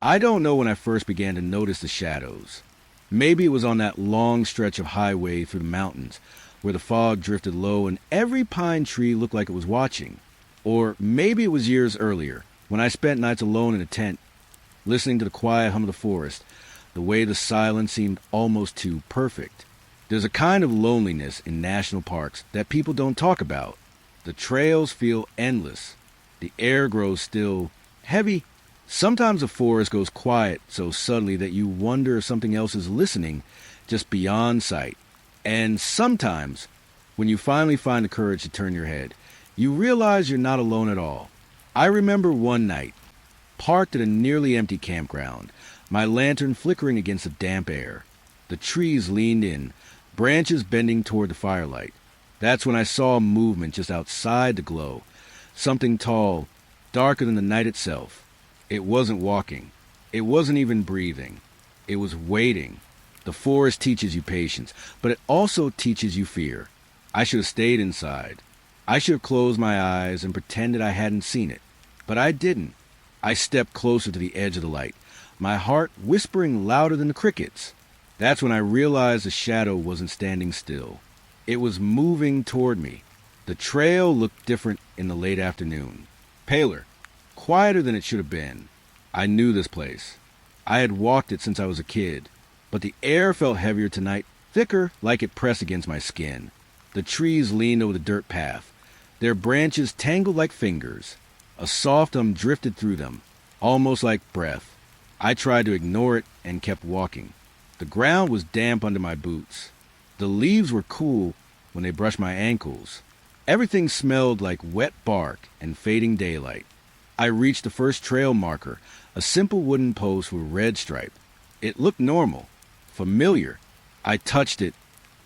I don't know when I first began to notice the shadows. Maybe it was on that long stretch of highway through the mountains, where the fog drifted low and every pine tree looked like it was watching. Or maybe it was years earlier, when I spent nights alone in a tent, listening to the quiet hum of the forest, the way the silence seemed almost too perfect. There's a kind of loneliness in national parks that people don't talk about. The trails feel endless. The air grows still, heavy. Sometimes the forest goes quiet so suddenly that you wonder if something else is listening just beyond sight. And sometimes, when you finally find the courage to turn your head, you realize you're not alone at all. I remember one night, parked at a nearly empty campground, my lantern flickering against the damp air. The trees leaned in, branches bending toward the firelight. That's when I saw a movement just outside the glow, something tall, darker than the night itself. It wasn't walking. It wasn't even breathing. It was waiting. The forest teaches you patience, but it also teaches you fear. I should have stayed inside. I should have closed my eyes and pretended I hadn't seen it. But I didn't. I stepped closer to the edge of the light, my heart whispering louder than the crickets. That's when I realized the shadow wasn't standing still. It was moving toward me. The trail looked different in the late afternoon. Paler, quieter than it should have been. I knew this place. I had walked it since I was a kid. But the air felt heavier tonight, thicker, like it pressed against my skin. The trees leaned over the dirt path. Their branches tangled like fingers. A soft hum drifted through them, almost like breath. I tried to ignore it and kept walking. The ground was damp under my boots. The leaves were cool when they brushed my ankles. Everything smelled like wet bark and fading daylight. I reached the first trail marker, a simple wooden post with a red stripe. It looked normal, familiar. I touched it,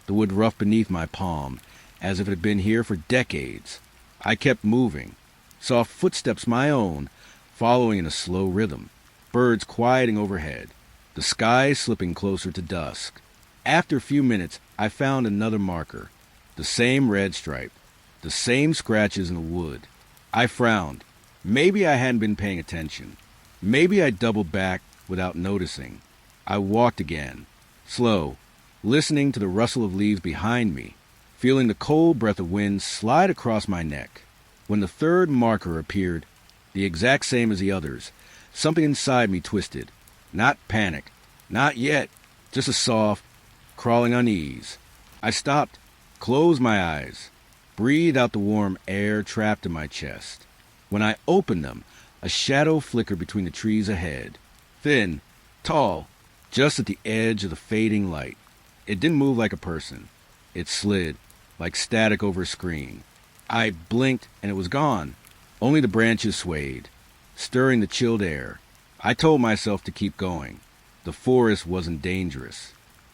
the wood rough beneath my palm, as if it had been here for decades. I kept moving, soft footsteps my own, following in a slow rhythm, birds quieting overhead, the sky slipping closer to dusk. After a few minutes, I found another marker, the same red stripe, the same scratches in the wood. I frowned. Maybe I hadn't been paying attention. Maybe I doubled back without noticing. I walked again, slow, listening to the rustle of leaves behind me, feeling the cold breath of wind slide across my neck. When the third marker appeared, the exact same as the others, something inside me twisted. Not panic, not yet, just a soft, crawling unease. I stopped, closed my eyes, breathed out the warm air trapped in my chest. When I opened them, a shadow flickered between the trees ahead. Thin, tall, just at the edge of the fading light. It didn't move like a person. It slid, like static over a screen. I blinked and it was gone. Only the branches swayed, stirring the chilled air. I told myself to keep going. The forest wasn't dangerous.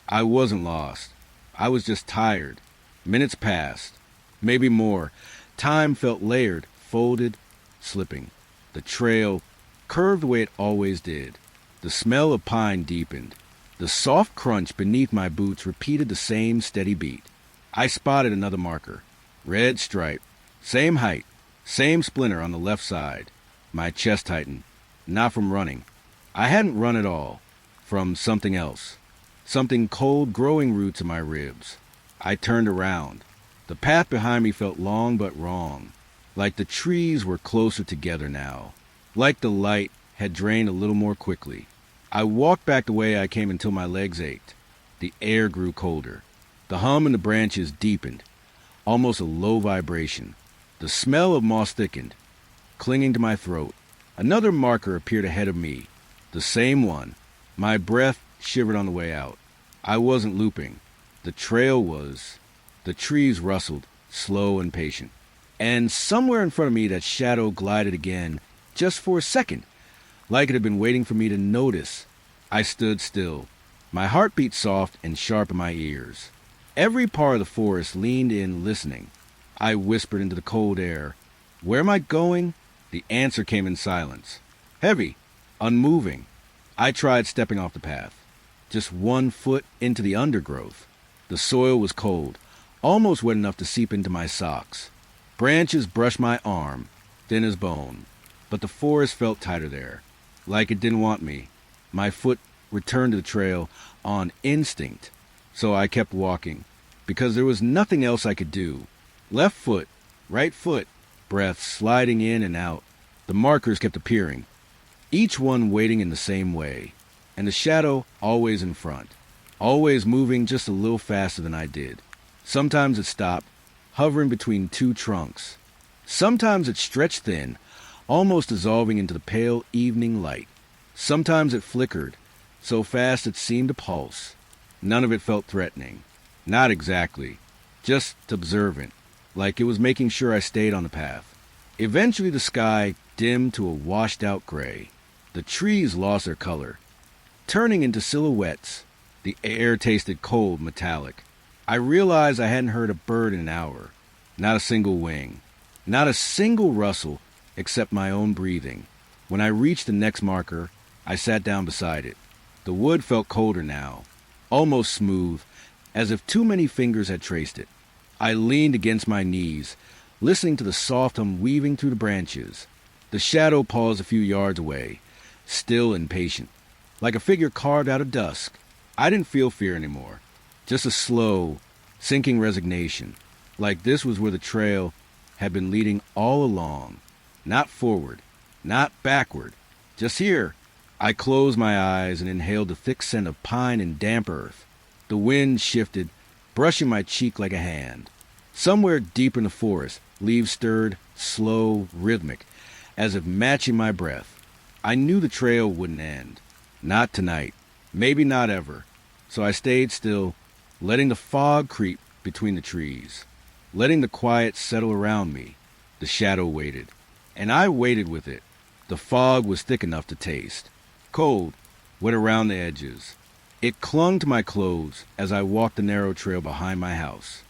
I wasn't lost. I was just tired. Minutes passed, maybe more. Time felt layered, folded, slipping. The trail curved the way it always did. The smell of pine deepened. The soft crunch beneath my boots repeated the same steady beat. I spotted another marker. Red stripe. Same height. Same splinter on the left side. My chest tightened. Not from running. I hadn't run at all. From something else. Something cold growing roots in my ribs. I turned around. The path behind me felt long but wrong. Like the trees were closer together now. Like the light had drained a little more quickly. I walked back the way I came until my legs ached. The air grew colder. The hum in the branches deepened, almost a low vibration. The smell of moss thickened, clinging to my throat. Another marker appeared ahead of me, the same one. My breath shivered on the way out. I wasn't looping. The trail was. The trees rustled, slow and patient. And somewhere in front of me that shadow glided again, just for a second, like it had been waiting for me to notice. I stood still, my heart beat soft and sharp in my ears. Every part of the forest leaned in, listening. I whispered into the cold air, "Where am I going?" The answer came in silence. Heavy, unmoving. I tried stepping off the path. Just 1 foot into the undergrowth. The soil was cold, almost wet enough to seep into my socks. Branches brushed my arm, thin as bone. But the forest felt tighter there, like it didn't want me. My foot returned to the trail on instinct, so I kept walking, because there was nothing else I could do. Left foot, right foot, breath sliding in and out. The markers kept appearing, each one waiting in the same way, and the shadow always in front, always moving just a little faster than I did. Sometimes it stopped, hovering between two trunks. Sometimes it stretched thin, almost dissolving into the pale evening light. Sometimes it flickered, so fast it seemed to pulse. None of it felt threatening. Not exactly. Just observant, like it was making sure I stayed on the path. Eventually the sky dimmed to a washed-out gray. The trees lost their color, turning into silhouettes. The air tasted cold, metallic. I realized I hadn't heard a bird in an hour. Not a single wing. Not a single rustle except my own breathing. When I reached the next marker, I sat down beside it. The wood felt colder now, almost smooth, as if too many fingers had traced it. I leaned against my knees, listening to the soft hum weaving through the branches. The shadow paused a few yards away, still and patient, like a figure carved out of dusk. I didn't feel fear anymore, just a slow, sinking resignation, like this was where the trail had been leading all along. Not forward, not backward, just here. I closed my eyes and inhaled the thick scent of pine and damp earth. The wind shifted, brushing my cheek like a hand. Somewhere deep in the forest, leaves stirred, slow, rhythmic, as if matching my breath. I knew the trail wouldn't end. Not tonight. Maybe not ever. So I stayed still, letting the fog creep between the trees, letting the quiet settle around me. The shadow waited, and I waited with it. The fog was thick enough to taste. Cold, wet around the edges. It clung to my clothes as I walked the narrow trail behind my house.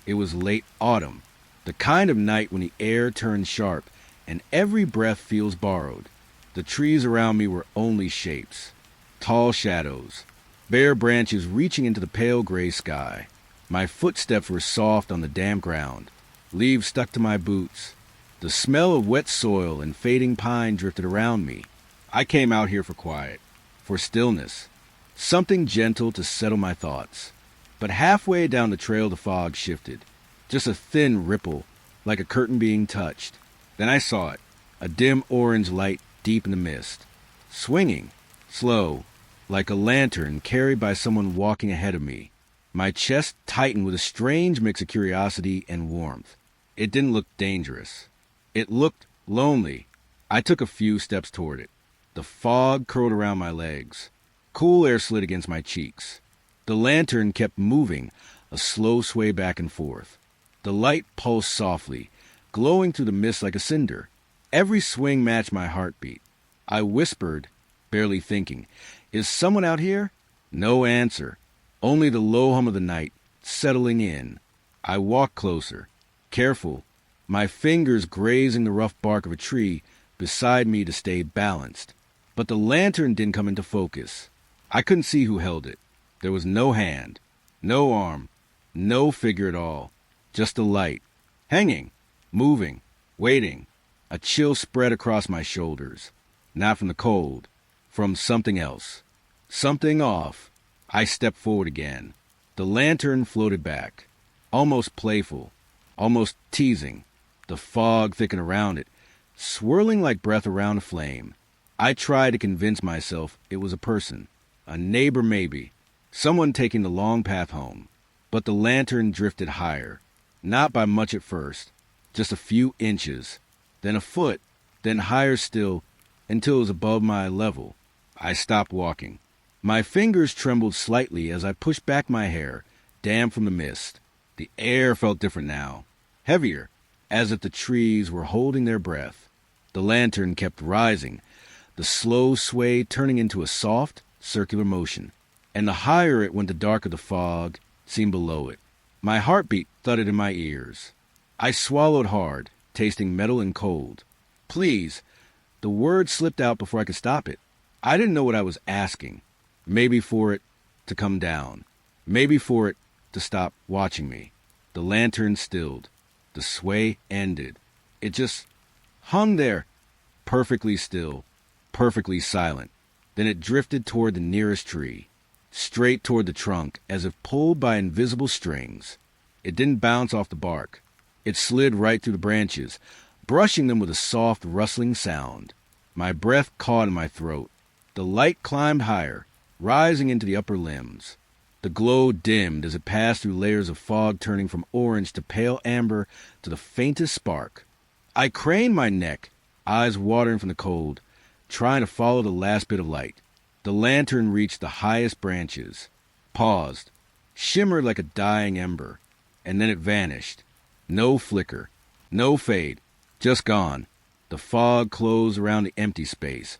It was late autumn, the kind of night when the air turns sharp and every breath feels borrowed. The trees around me were only shapes, tall shadows, bare branches reaching into the pale gray sky. My footsteps were soft on the damp ground, leaves stuck to my boots. The smell of wet soil and fading pine drifted around me. I came out here for quiet, for stillness, something gentle to settle my thoughts. But halfway down the trail the fog shifted, just a thin ripple, like a curtain being touched. Then I saw it, a dim orange light deep in the mist, swinging, slow, like a lantern carried by someone walking ahead of me. My chest tightened with a strange mix of curiosity and warmth. It didn't look dangerous. It looked lonely. I took a few steps toward it. The fog curled around my legs. Cool air slid against my cheeks. The lantern kept moving, a slow sway back and forth. The light pulsed softly, glowing through the mist like a cinder. Every swing matched my heartbeat. I whispered, barely thinking, "Is someone out here?" No answer, only the low hum of the night settling in. I walked closer, careful, my fingers grazing the rough bark of a tree beside me to stay balanced. But the lantern didn't come into focus. I couldn't see who held it. There was no hand, no arm, no figure at all. Just a light, hanging, moving, waiting. A chill spread across my shoulders. Not from the cold, from something else. Something off. I stepped forward again. The lantern floated back, almost playful, almost teasing. The fog thickened around it, swirling like breath around a flame. I tried to convince myself it was a person, a neighbor maybe, someone taking the long path home. But the lantern drifted higher, not by much at first, just a few inches, then a foot, then higher still, until it was above my level. I stopped walking. My fingers trembled slightly as I pushed back my hair, damp from the mist. The air felt different now, heavier, as if the trees were holding their breath. The lantern kept rising, the slow sway turning into a soft, circular motion. And the higher it went, the darker the fog seemed below it. My heartbeat thudded in my ears. I swallowed hard, tasting metal and cold. "Please." The word slipped out before I could stop it. I didn't know what I was asking. Maybe for it to come down. Maybe for it to stop watching me. The lantern stilled. The sway ended. It just hung there, perfectly still, perfectly silent. Then it drifted toward the nearest tree, straight toward the trunk, as if pulled by invisible strings. It didn't bounce off the bark. It slid right through the branches, brushing them with a soft, rustling sound. My breath caught in my throat. The light climbed higher, rising into the upper limbs. The glow dimmed as it passed through layers of fog, turning from orange to pale amber to the faintest spark. I craned my neck, eyes watering from the cold, trying to follow the last bit of light. The lantern reached the highest branches, paused, shimmered like a dying ember, and then it vanished. No flicker, no fade, just gone. The fog closed around the empty space,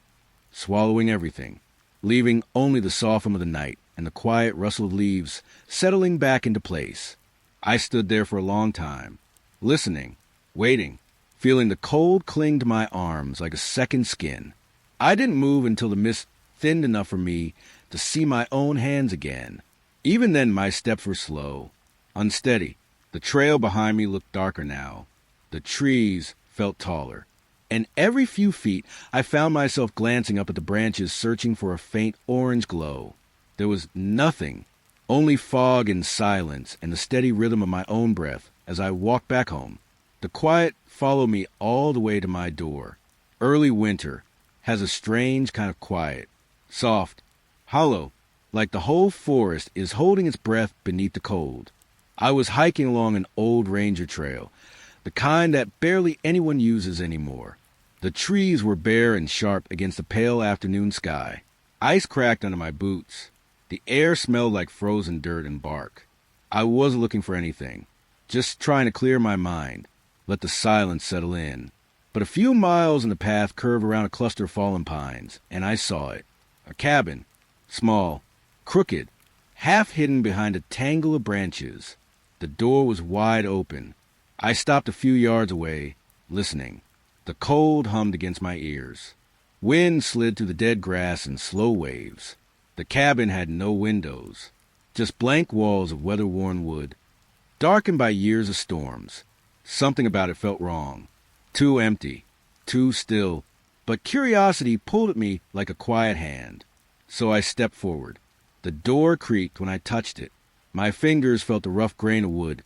swallowing everything, leaving only the soft hum of the night and the quiet rustle of leaves settling back into place. I stood there for a long time, listening, waiting, feeling the cold cling to my arms like a second skin. I didn't move until the mist thinned enough for me to see my own hands again. Even then my steps were slow, unsteady. The trail behind me looked darker now. The trees felt taller. And every few feet I found myself glancing up at the branches, searching for a faint orange glow. There was nothing, only fog and silence and the steady rhythm of my own breath as I walked back home. The quiet followed me all the way to my door. Early winter has a strange kind of quiet, soft, hollow, like the whole forest is holding its breath beneath the cold. I was hiking along an old ranger trail, the kind that barely anyone uses anymore. The trees were bare and sharp against the pale afternoon sky. Ice cracked under my boots. The air smelled like frozen dirt and bark. I wasn't looking for anything, just trying to clear my mind, let the silence settle in. But a few miles in the path curved around a cluster of fallen pines, and I saw it. A cabin, small, crooked, half hidden behind a tangle of branches. The door was wide open. I stopped a few yards away, listening. The cold hummed against my ears. Wind slid through the dead grass in slow waves. The cabin had no windows, just blank walls of weather-worn wood, darkened by years of storms. Something about it felt wrong. Too empty, too still, but curiosity pulled at me like a quiet hand. So I stepped forward. The door creaked when I touched it. My fingers felt the rough grain of wood,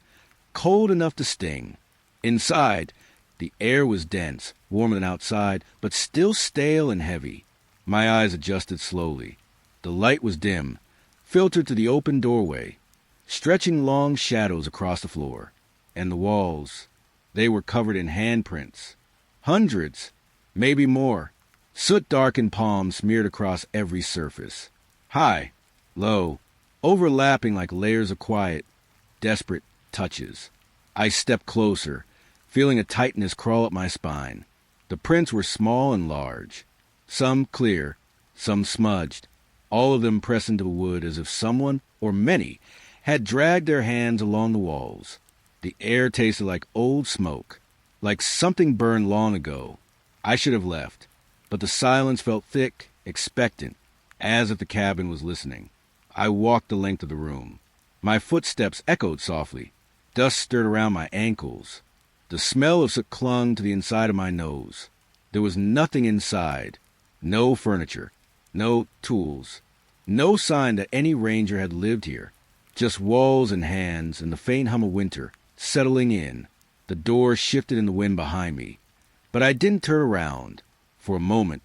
cold enough to sting. Inside, the air was dense, warmer than outside, but still stale and heavy. My eyes adjusted slowly. The light was dim, filtered through the open doorway, stretching long shadows across the floor. And the walls, they were covered in handprints. Hundreds, maybe more. Soot-darkened palms smeared across every surface. High, low, overlapping like layers of quiet, desperate touches. I stepped closer, feeling a tightness crawl up my spine. The prints were small and large, some clear, some smudged, all of them pressed into the wood as if someone, or many, had dragged their hands along the walls. The air tasted like old smoke, like something burned long ago. I should have left, but the silence felt thick, expectant, as if the cabin was listening. I walked the length of the room. My footsteps echoed softly. Dust stirred around my ankles. The smell of soot clung to the inside of my nose. There was nothing inside. No furniture. No tools. No sign that any ranger had lived here. Just walls and hands and the faint hum of winter settling in. The door shifted in the wind behind me. But I didn't turn around. For a moment,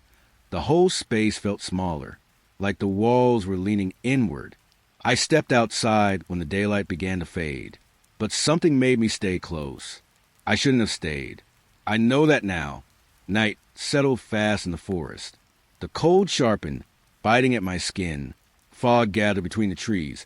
the whole space felt smaller, like the walls were leaning inward. I stepped outside when the daylight began to fade. But something made me stay close. I shouldn't have stayed. I know that now. Night settled fast in the forest. The cold sharpened, biting at my skin. Fog gathered between the trees,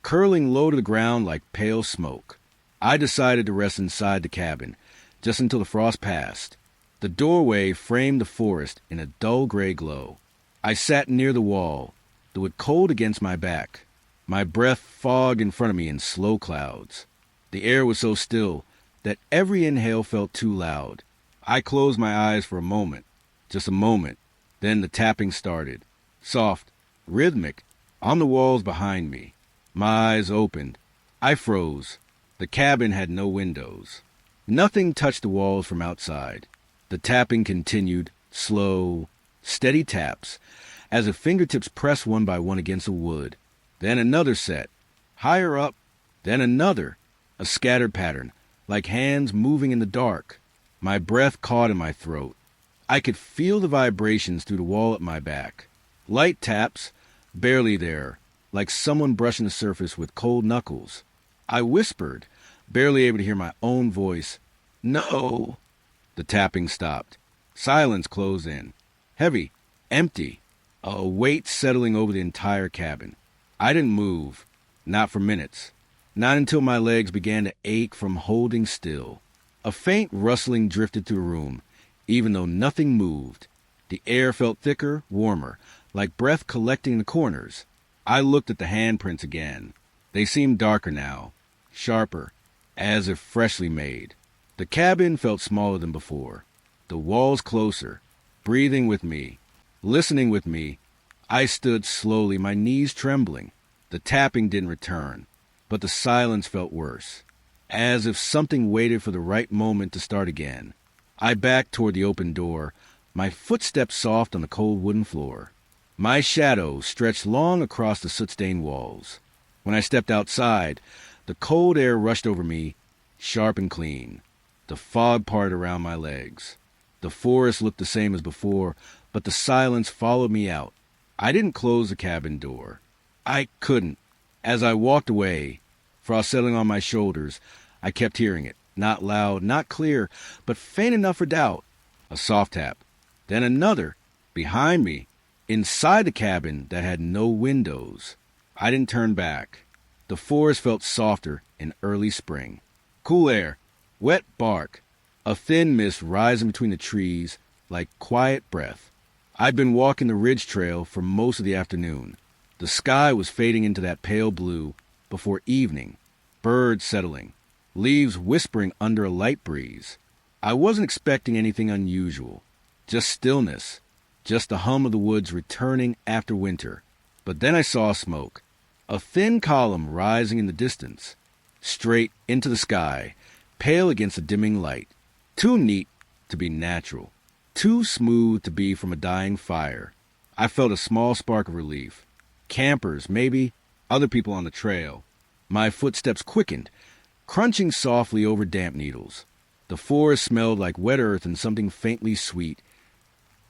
curling low to the ground like pale smoke. I decided to rest inside the cabin, just until the frost passed. The doorway framed the forest in a dull gray glow. I sat near the wall, the wood cold against my back. My breath fogged in front of me in slow clouds. The air was so still that every inhale felt too loud. I closed my eyes for a moment, just a moment. Then the tapping started, soft, rhythmic, on the walls behind me. My eyes opened. I froze. The cabin had no windows. Nothing touched the walls from outside. The tapping continued, slow, steady taps, as if fingertips pressed one by one against the wood. Then another set, higher up, then another, a scattered pattern, like hands moving in the dark. My breath caught in my throat. I could feel the vibrations through the wall at my back. Light taps, barely there, like someone brushing the surface with cold knuckles. I whispered, barely able to hear my own voice. No! The tapping stopped. Silence closed in. Heavy, empty, a weight settling over the entire cabin. I didn't move, not for minutes. Not until my legs began to ache from holding still. A faint rustling drifted through the room, even though nothing moved. The air felt thicker, warmer, like breath collecting in the corners. I looked at the handprints again. They seemed darker now, sharper, as if freshly made. The cabin felt smaller than before. The walls closer, breathing with me, listening with me. I stood slowly, my knees trembling. The tapping didn't return, but the silence felt worse, as if something waited for the right moment to start again. I backed toward the open door, my footsteps soft on the cold wooden floor. My shadow stretched long across the soot-stained walls. When I stepped outside, the cold air rushed over me, sharp and clean. The fog parted around my legs. The forest looked the same as before, but the silence followed me out. I didn't close the cabin door. I couldn't. As I walked away, frost settling on my shoulders, I kept hearing it, not loud, not clear, but faint enough for doubt. A soft tap, then another, behind me, inside the cabin that had no windows. I didn't turn back. The forest felt softer in early spring. Cool air, wet bark, a thin mist rising between the trees like quiet breath. I'd been walking the ridge trail for most of the afternoon. The sky was fading into that pale blue before evening, birds settling, leaves whispering under a light breeze. I wasn't expecting anything unusual, just stillness, just the hum of the woods returning after winter. But then I saw smoke, a thin column rising in the distance, straight into the sky, pale against the dimming light. Too neat to be natural, too smooth to be from a dying fire. I felt a small spark of relief. Campers, maybe, other people on the trail. My footsteps quickened, crunching softly over damp needles. The forest smelled like wet earth and something faintly sweet.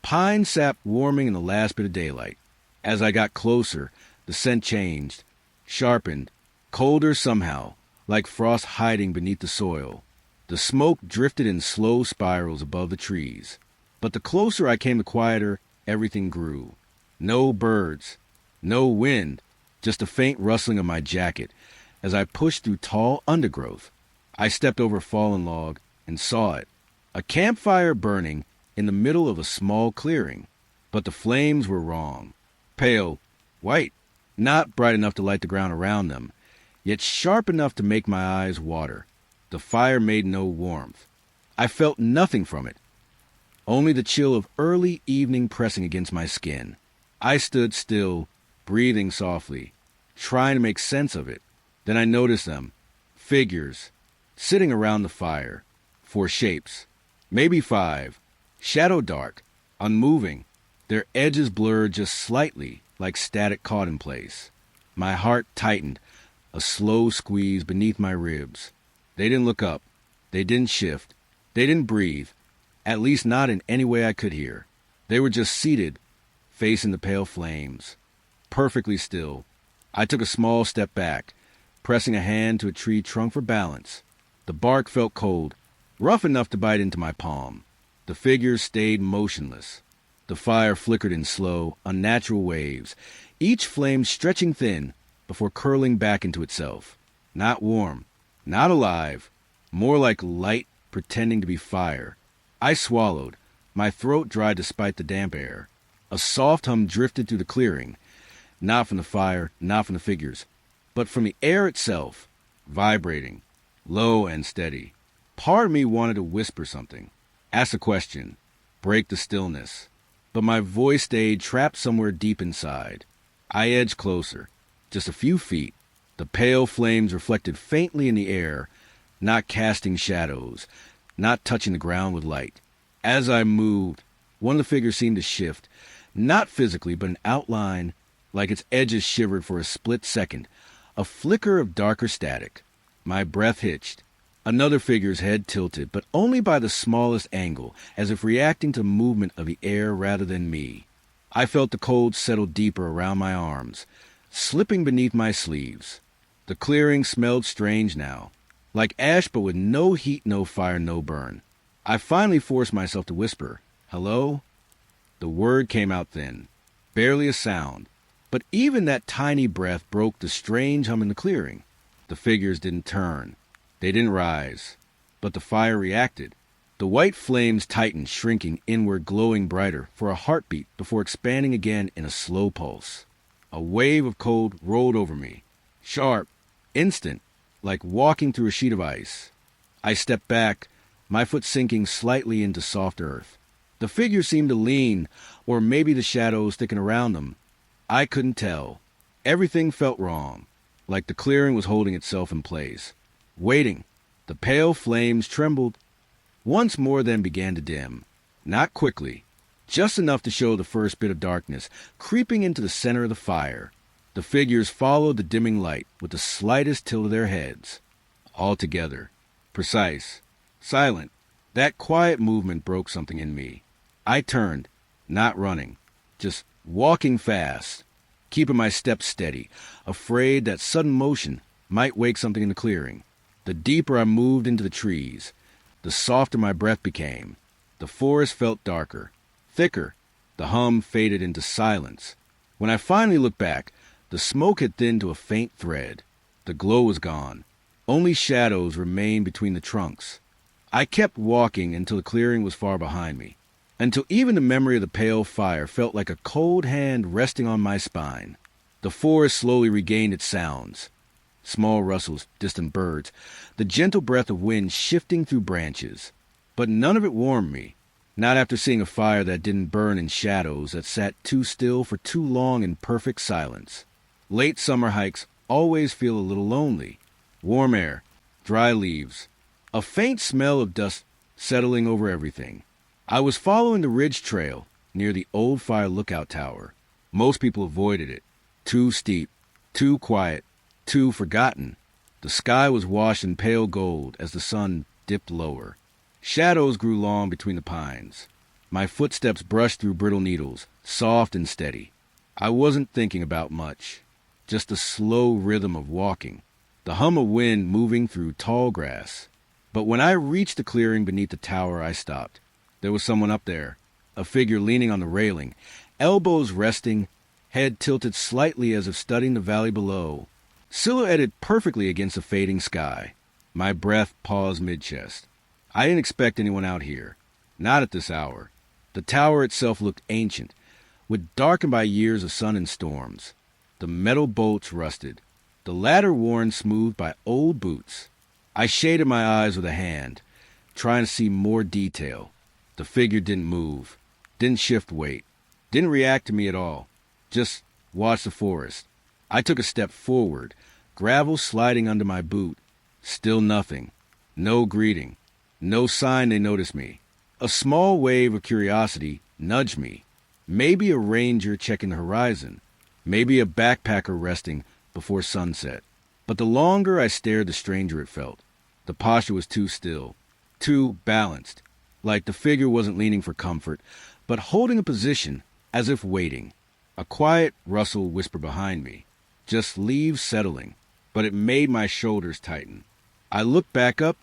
Pine sap warming in the last bit of daylight. As I got closer, the scent changed, sharpened, colder somehow, like frost hiding beneath the soil. The smoke drifted in slow spirals above the trees. But the closer I came, the quieter everything grew. No birds, no wind, just a faint rustling of my jacket as I pushed through tall undergrowth. I stepped over a fallen log and saw it, a campfire burning in the middle of a small clearing. But the flames were wrong. Pale, white, not bright enough to light the ground around them, yet sharp enough to make my eyes water. The fire made no warmth. I felt nothing from it, only the chill of early evening pressing against my skin. I stood still, breathing softly, trying to make sense of it. Then I noticed them, figures, sitting around the fire. 4 shapes, maybe 5, shadow dark, unmoving, their edges blurred just slightly, like static caught in place. My heart tightened, a slow squeeze beneath my ribs. They didn't look up. They didn't shift. They didn't breathe, at least not in any way I could hear. They were just seated, facing the pale flames, perfectly still. I took a small step back, pressing a hand to a tree trunk for balance. The bark felt cold, rough enough to bite into my palm. The figures stayed motionless. The fire flickered in slow, unnatural waves, each flame stretching thin before curling back into itself. Not warm, not alive, more like light pretending to be fire. I swallowed, my throat dried despite the damp air. A soft hum drifted through the clearing, not from the fire, not from the figures, but from the air itself, vibrating, low and steady. Part of me wanted to whisper something, ask a question, break the stillness, but my voice stayed trapped somewhere deep inside. I edged closer, just a few feet. The pale flames reflected faintly in the air, not casting shadows, not touching the ground with light. As I moved, one of the figures seemed to shift, Not physically, but an outline, like its edges shivered for a split second, a flicker of darker static. My breath hitched. Another figure's head tilted, but only by the smallest angle, as if reacting to the movement of the air rather than me. I felt the cold settle deeper around my arms, slipping beneath my sleeves. The clearing smelled strange now, like ash but with no heat, no fire, no burn. I finally forced myself to whisper, "Hello?" The word came out thin, barely a sound, but even that tiny breath broke the strange hum in the clearing. The figures didn't turn. They didn't rise, but the fire reacted. The white flames tightened, shrinking inward, glowing brighter for a heartbeat before expanding again in a slow pulse. A wave of cold rolled over me, sharp, instant, like walking through a sheet of ice. I stepped back, my foot sinking slightly into soft earth. The figures seemed to lean, or maybe the shadows thicken around them. I couldn't tell. Everything felt wrong, like the clearing was holding itself in place. Waiting. The pale flames trembled once more, then began to dim. Not quickly, just enough to show the first bit of darkness creeping into the center of the fire. The figures followed the dimming light with the slightest tilt of their heads. All together, precise, silent. That quiet movement broke something in me. I turned, not running, just walking fast, keeping my steps steady, afraid that sudden motion might wake something in the clearing. The deeper I moved into the trees, the softer my breath became. The forest felt darker, thicker. The hum faded into silence. When I finally looked back, the smoke had thinned to a faint thread. The glow was gone. Only shadows remained between the trunks. I kept walking until the clearing was far behind me, until even the memory of the pale fire felt like a cold hand resting on my spine. The forest slowly regained its sounds. Small rustles, distant birds, the gentle breath of wind shifting through branches. But none of it warmed me, not after seeing a fire that didn't burn in shadows that sat too still for too long in perfect silence. Late summer hikes always feel a little lonely. Warm air, dry leaves, a faint smell of dust settling over everything. I was following the ridge trail near the old fire lookout tower. Most people avoided it. Too steep, too quiet, too forgotten. The sky was washed in pale gold as the sun dipped lower. Shadows grew long between the pines. My footsteps brushed through brittle needles, soft and steady. I wasn't thinking about much, just the slow rhythm of walking, the hum of wind moving through tall grass. But when I reached the clearing beneath the tower, I stopped. There was someone up there, a figure leaning on the railing, elbows resting, head tilted slightly as if studying the valley below, silhouetted perfectly against the fading sky. My breath paused mid-chest. I didn't expect anyone out here, not at this hour. The tower itself looked ancient, darkened by years of sun and storms. The metal bolts rusted, the ladder worn smooth by old boots. I shaded my eyes with a hand, trying to see more detail. The figure didn't move, didn't shift weight, didn't react to me at all. Just watched the forest. I took a step forward, gravel sliding under my boot. Still nothing. No greeting. No sign they noticed me. A small wave of curiosity nudged me. Maybe a ranger checking the horizon. Maybe a backpacker resting before sunset. But the longer I stared, the stranger it felt. The posture was too still, too balanced, like the figure wasn't leaning for comfort, but holding a position as if waiting. A quiet rustle whispered behind me. Just leaves settling, but it made my shoulders tighten. I looked back up,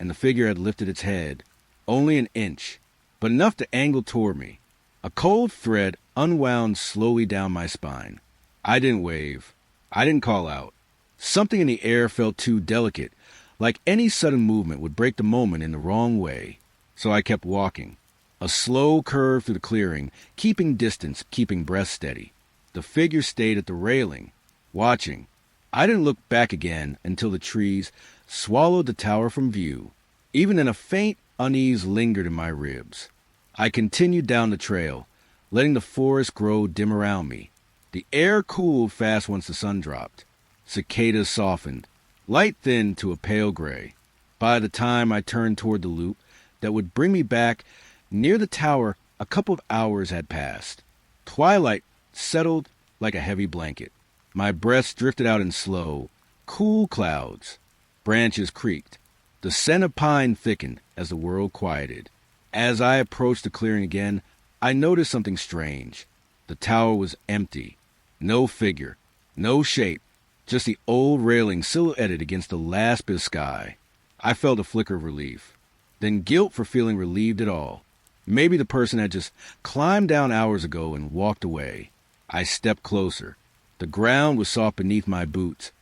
and the figure had lifted its head, only an inch, but enough to angle toward me. A cold thread unwound slowly down my spine. I didn't wave. I didn't call out. Something in the air felt too delicate, like any sudden movement would break the moment in the wrong way. So I kept walking. A slow curve through the clearing, keeping distance, keeping breath steady. The figure stayed at the railing, watching. I didn't look back again until the trees swallowed the tower from view. Even then, a faint unease lingered in my ribs. I continued down the trail, letting the forest grow dim around me. The air cooled fast once the sun dropped. Cicadas softened, light thinned to a pale gray. By the time I turned toward the loop that would bring me back near the tower, a couple of hours had passed. Twilight settled like a heavy blanket. My breath drifted out in slow, cool clouds. Branches creaked. The scent of pine thickened as the world quieted. As I approached the clearing again, I noticed something strange. The tower was empty. No figure, no shape, just the old railing silhouetted against the last bit of sky. I felt a flicker of relief, then guilt for feeling relieved at all. Maybe the person had just climbed down hours ago and walked away. I stepped closer. The ground was soft beneath my boots,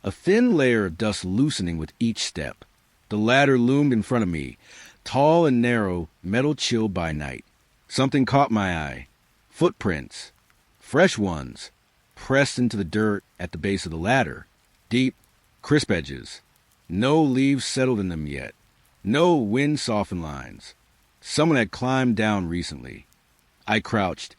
a thin layer of dust loosening with each step. The ladder loomed in front of me, tall and narrow, metal chilled by night. Something caught my eye. Footprints, fresh ones, pressed into the dirt at the base of the ladder. Deep, crisp edges. No leaves settled in them yet. No wind-softened lines. Someone had climbed down recently. I crouched,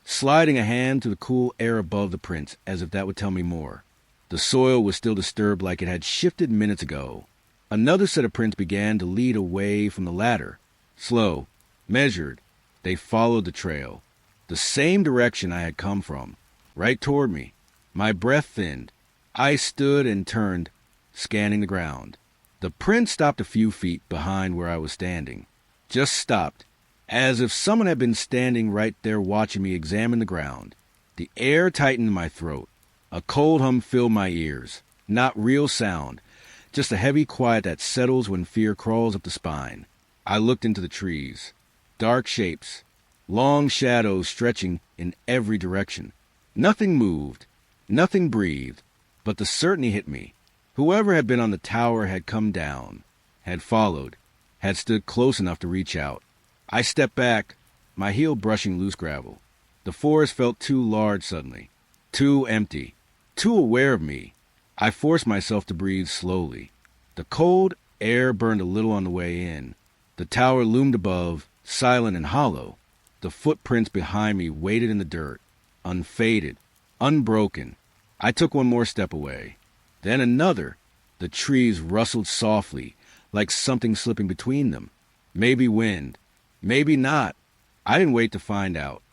sliding a hand to the cool air above the prints as if that would tell me more. The soil was still disturbed like it had shifted minutes ago. Another set of prints began to lead away from the ladder. Slow, measured, they followed the trail. The same direction I had come from, right toward me. My breath thinned. I stood and turned, scanning the ground. The print stopped a few feet behind where I was standing. Just stopped, as if someone had been standing right there watching me examine the ground. The air tightened in my throat. A cold hum filled my ears. Not real sound, just a heavy quiet that settles when fear crawls up the spine. I looked into the trees. Dark shapes, long shadows stretching in every direction. Nothing moved, nothing breathed, but the certainty hit me. Whoever had been on the tower had come down, had followed, had stood close enough to reach out. I stepped back, my heel brushing loose gravel. The forest felt too large suddenly, too empty, too aware of me. I forced myself to breathe slowly. The cold air burned a little on the way in. The tower loomed above, silent and hollow. The footprints behind me waited in the dirt, unfaded, unbroken. I took one more step away. Then another. The trees rustled softly, like something slipping between them. Maybe wind. Maybe not. I didn't wait to find out.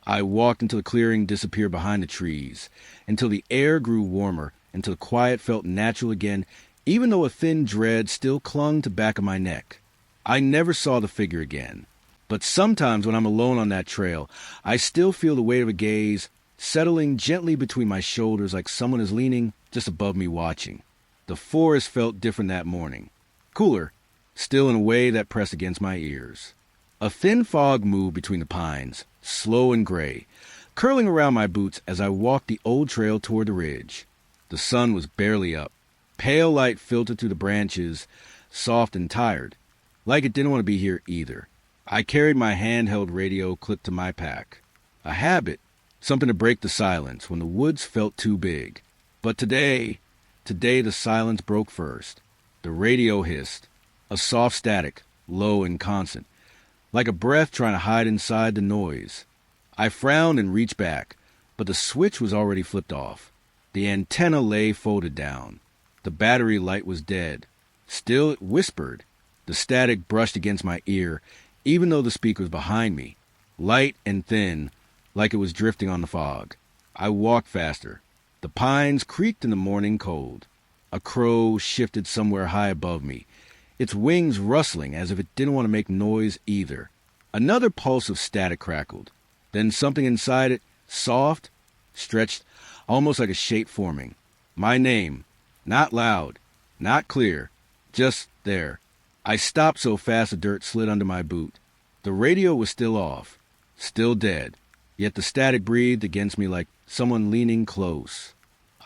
I walked until the clearing disappeared behind the trees, until the air grew warmer, until the quiet felt natural again, even though a thin dread still clung to the back of my neck. I never saw the figure again. But sometimes when I'm alone on that trail, I still feel the weight of a gaze settling gently between my shoulders like someone is leaning just above me watching. The forest felt different that morning. Cooler, still in a way that pressed against my ears. A thin fog moved between the pines, slow and gray, curling around my boots as I walked the old trail toward the ridge. The sun was barely up. Pale light filtered through the branches, soft and tired, like it didn't want to be here either. I carried my handheld radio clipped to my pack. A habit, something to break the silence when the woods felt too big. But today the silence broke first. The radio hissed, a soft static, low and constant, like a breath trying to hide inside the noise. I frowned and reached back, but the switch was already flipped off. The antenna lay folded down. The battery light was dead. Still it whispered. The static brushed against my ear, even though the speaker was behind me, light and thin, like it was drifting on the fog. I walked faster. The pines creaked in the morning cold. A crow shifted somewhere high above me, its wings rustling as if it didn't want to make noise either. Another pulse of static crackled. Then something inside it, soft, stretched, almost like a shape forming. My name, not loud, not clear, just there. I stopped so fast the dirt slid under my boot. The radio was still off, still dead, yet the static breathed against me like someone leaning close.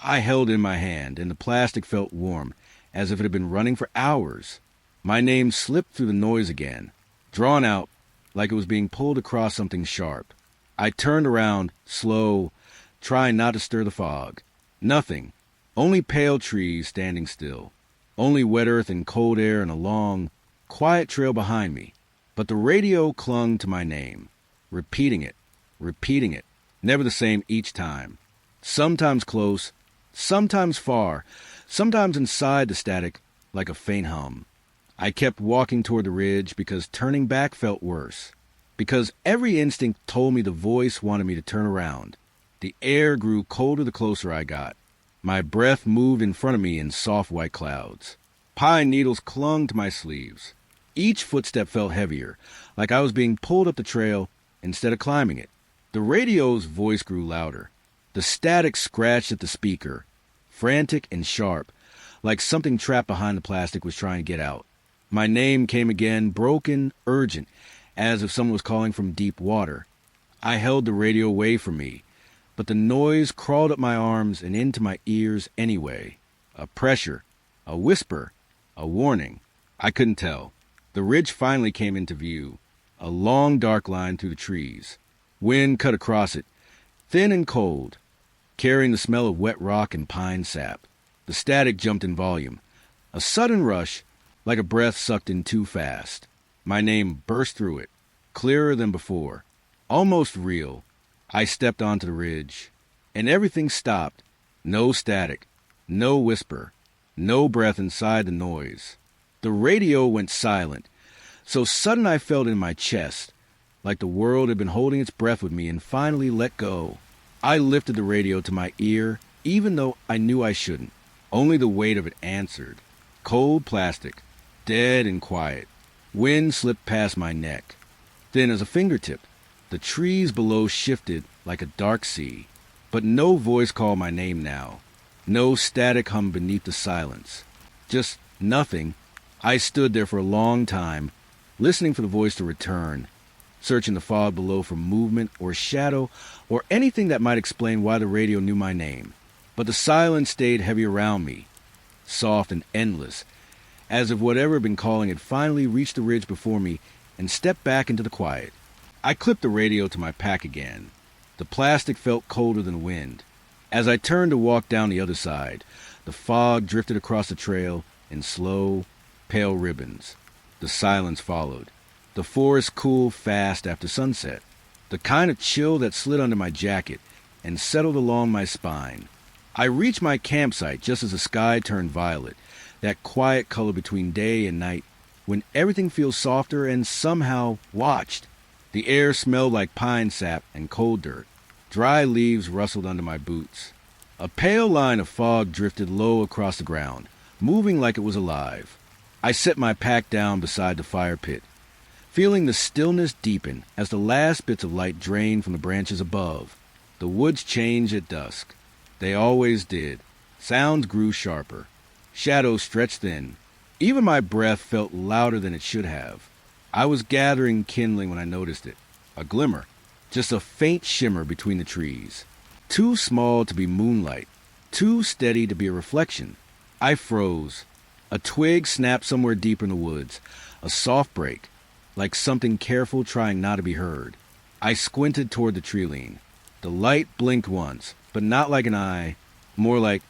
I held it in my hand, and the plastic felt warm, as if it had been running for hours. My name slipped through the noise again, drawn out, like it was being pulled across something sharp. I turned around, slow, trying not to stir the fog. Nothing, only pale trees standing still. Only wet earth and cold air and a long, quiet trail behind me. But the radio clung to my name, repeating it, never the same each time. Sometimes close, sometimes far, sometimes inside the static like a faint hum. I kept walking toward the ridge because turning back felt worse. because every instinct told me the voice wanted me to turn around. The air grew colder the closer I got. My breath moved in front of me in soft white clouds. Pine needles clung to my sleeves. Each footstep felt heavier, like I was being pulled up the trail instead of climbing it. The radio's voice grew louder. The static scratched at the speaker, frantic and sharp, like something trapped behind the plastic was trying to get out. My name came again, broken, urgent, as if someone was calling from deep water. I held the radio away from me, but the noise crawled up my arms and into my ears anyway. A pressure, a whisper, a warning. I couldn't tell. The ridge finally came into view, a long dark line through the trees. Wind cut across it, thin and cold, carrying the smell of wet rock and pine sap. The static jumped in volume. A sudden rush, like a breath sucked in too fast. My name burst through it, clearer than before, almost real. I stepped onto the ridge, and everything stopped. No static, no whisper, no breath inside the noise. The radio went silent, so sudden I felt it in my chest, like the world had been holding its breath with me and finally let go. I lifted the radio to my ear, even though I knew I shouldn't. Only the weight of it answered. Cold plastic, dead and quiet. Wind slipped past my neck, thin as a fingertip. The trees below shifted like a dark sea, but no voice called my name now. No static hum beneath the silence. Just nothing. I stood there for a long time, listening for the voice to return, searching the fog below for movement or shadow or anything that might explain why the radio knew my name. But the silence stayed heavy around me, soft and endless, as if whatever had been calling had finally reached the ridge before me and stepped back into the quiet. I clipped the radio to my pack again. The plastic felt colder than the wind. As I turned to walk down the other side, the fog drifted across the trail in slow, pale ribbons. The silence followed. The forest cooled fast after sunset, the kind of chill that slid under my jacket and settled along my spine. I reached my campsite just as the sky turned violet, that quiet color between day and night, when everything feels softer and somehow watched. The air smelled like pine sap and cold dirt. Dry leaves rustled under my boots. A pale line of fog drifted low across the ground, moving like it was alive. I set my pack down beside the fire pit, feeling the stillness deepen as the last bits of light drained from the branches above. The woods changed at dusk. They always did. Sounds grew sharper. Shadows stretched thin. Even my breath felt louder than it should have. I was gathering kindling when I noticed it. A glimmer. Just a faint shimmer between the trees. Too small to be moonlight. Too steady to be a reflection. I froze. A twig snapped somewhere deep in the woods. A soft break, like something careful trying not to be heard. I squinted toward the treeline. The light blinked once, but not like an eye, more like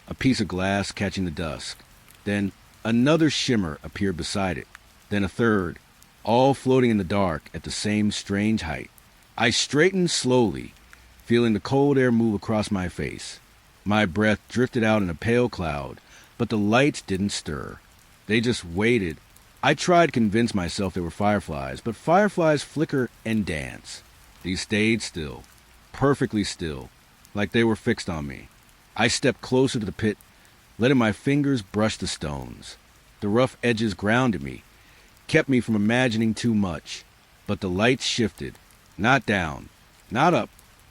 a piece of glass catching the dusk. Then another shimmer appeared beside it. Then a third, all floating in the dark at the same strange height. I straightened slowly, feeling the cold air move across my face. My breath drifted out in a pale cloud, but the lights didn't stir. They just waited. I tried to convince myself they were fireflies, but fireflies flicker and dance. These stayed still, perfectly still, like they were fixed on me. I stepped closer to the pit, letting my fingers brush the stones. The rough edges grounded me, kept me from imagining too much. But the lights shifted, not down, not up,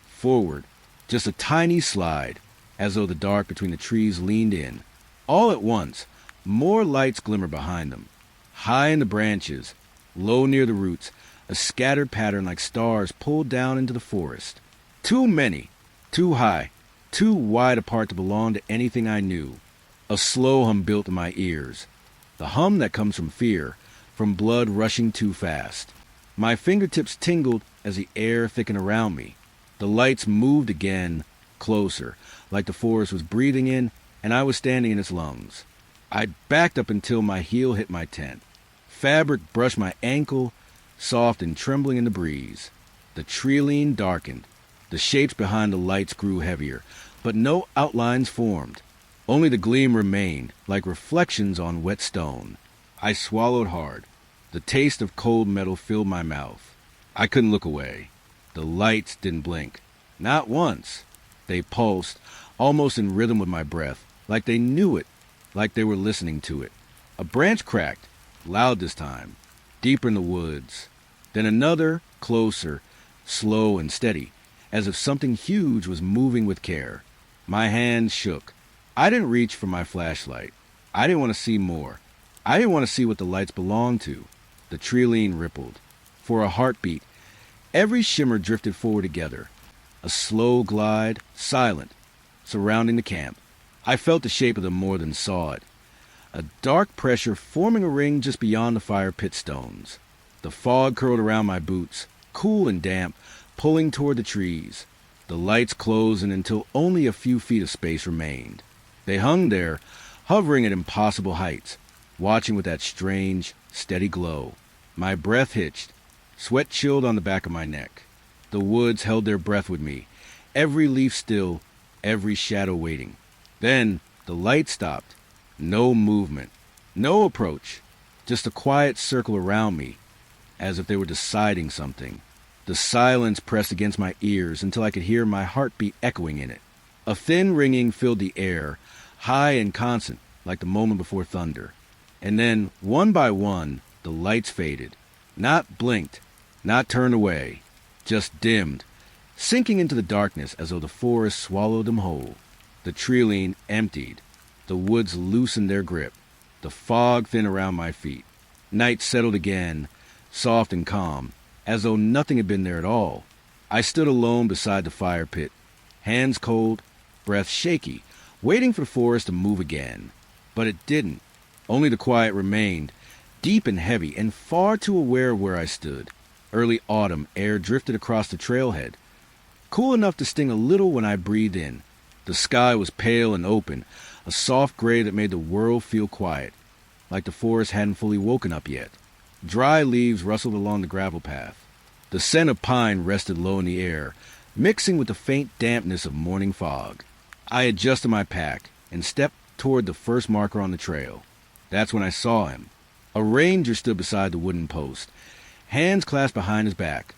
forward, just a tiny slide, as though the dark between the trees leaned in. All at once, more lights glimmered behind them. High in the branches, low near the roots, a scattered pattern like stars pulled down into the forest. Too many, too high, too wide apart to belong to anything I knew. A slow hum built in my ears, the hum that comes from fear, from blood rushing too fast. My fingertips tingled as the air thickened around me. The lights moved again, closer, like the forest was breathing in and I was standing in its lungs. I backed up until my heel hit my tent. Fabric brushed my ankle, soft and trembling in the breeze. The treeline darkened. The shapes behind the lights grew heavier, but no outlines formed. Only the gleam remained, like reflections on wet stone. I swallowed hard. The taste of cold metal filled my mouth. I couldn't look away. The lights didn't blink. Not once. They pulsed, almost in rhythm with my breath, like they knew it, like they were listening to it. A branch cracked, loud this time, deeper in the woods. Then another, closer, slow and steady, as if something huge was moving with care. My hands shook. I didn't reach for my flashlight. I didn't want to see more. I didn't want to see what the lights belonged to. The treeline rippled. For a heartbeat, every shimmer drifted forward together. A slow glide, silent, surrounding the camp. I felt the shape of them more than saw it. A dark pressure forming a ring just beyond the fire pit stones. The fog curled around my boots, cool and damp, pulling toward the trees. The lights closed until only a few feet of space remained. They hung there, hovering at impossible heights, watching with that strange, steady glow. My breath hitched. Sweat chilled on the back of my neck. The woods held their breath with me, every leaf still, every shadow waiting. Then the light stopped. No movement, no approach, just a quiet circle around me, as if they were deciding something. The silence pressed against my ears until I could hear my heartbeat echoing in it. A thin ringing filled the air, high and constant, like the moment before thunder. And then, one by one, the lights faded. Not blinked, not turned away, just dimmed, sinking into the darkness as though the forest swallowed them whole. The treeline emptied. The woods loosened their grip. The fog thinned around my feet. Night settled again, soft and calm, as though nothing had been there at all. I stood alone beside the fire pit, hands cold, breath shaky, waiting for the forest to move again. But it didn't. Only the quiet remained, deep and heavy, and far too aware of where I stood. Early autumn air drifted across the trailhead, cool enough to sting a little when I breathed in. The sky was pale and open, a soft gray that made the world feel quiet, like the forest hadn't fully woken up yet. Dry leaves rustled along the gravel path. The scent of pine rested low in the air, mixing with the faint dampness of morning fog. I adjusted my pack and stepped toward the first marker on the trail. That's when I saw him. A ranger stood beside the wooden post, hands clasped behind his back,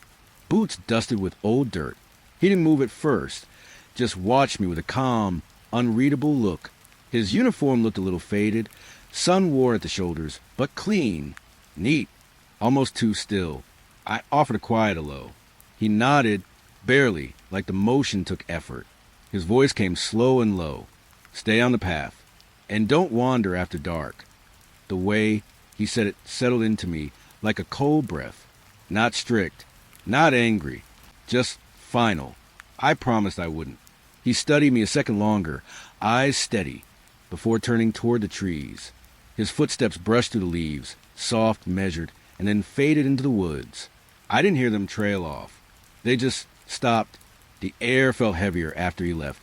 boots dusted with old dirt. He didn't move at first, just watched me with a calm, unreadable look. His uniform looked a little faded, sun-worn at the shoulders, but clean, neat, almost too still. I offered a quiet hello. He nodded, barely, like the motion took effort. His voice came slow and low. Stay on the path, and don't wander after dark. The way he said it settled into me like a cold breath. Not strict, not angry, just final. I promised I wouldn't. He studied me a second longer, eyes steady, before turning toward the trees. His footsteps brushed through the leaves, soft, measured, and then faded into the woods. I didn't hear them trail off. They just stopped. The air felt heavier after he left,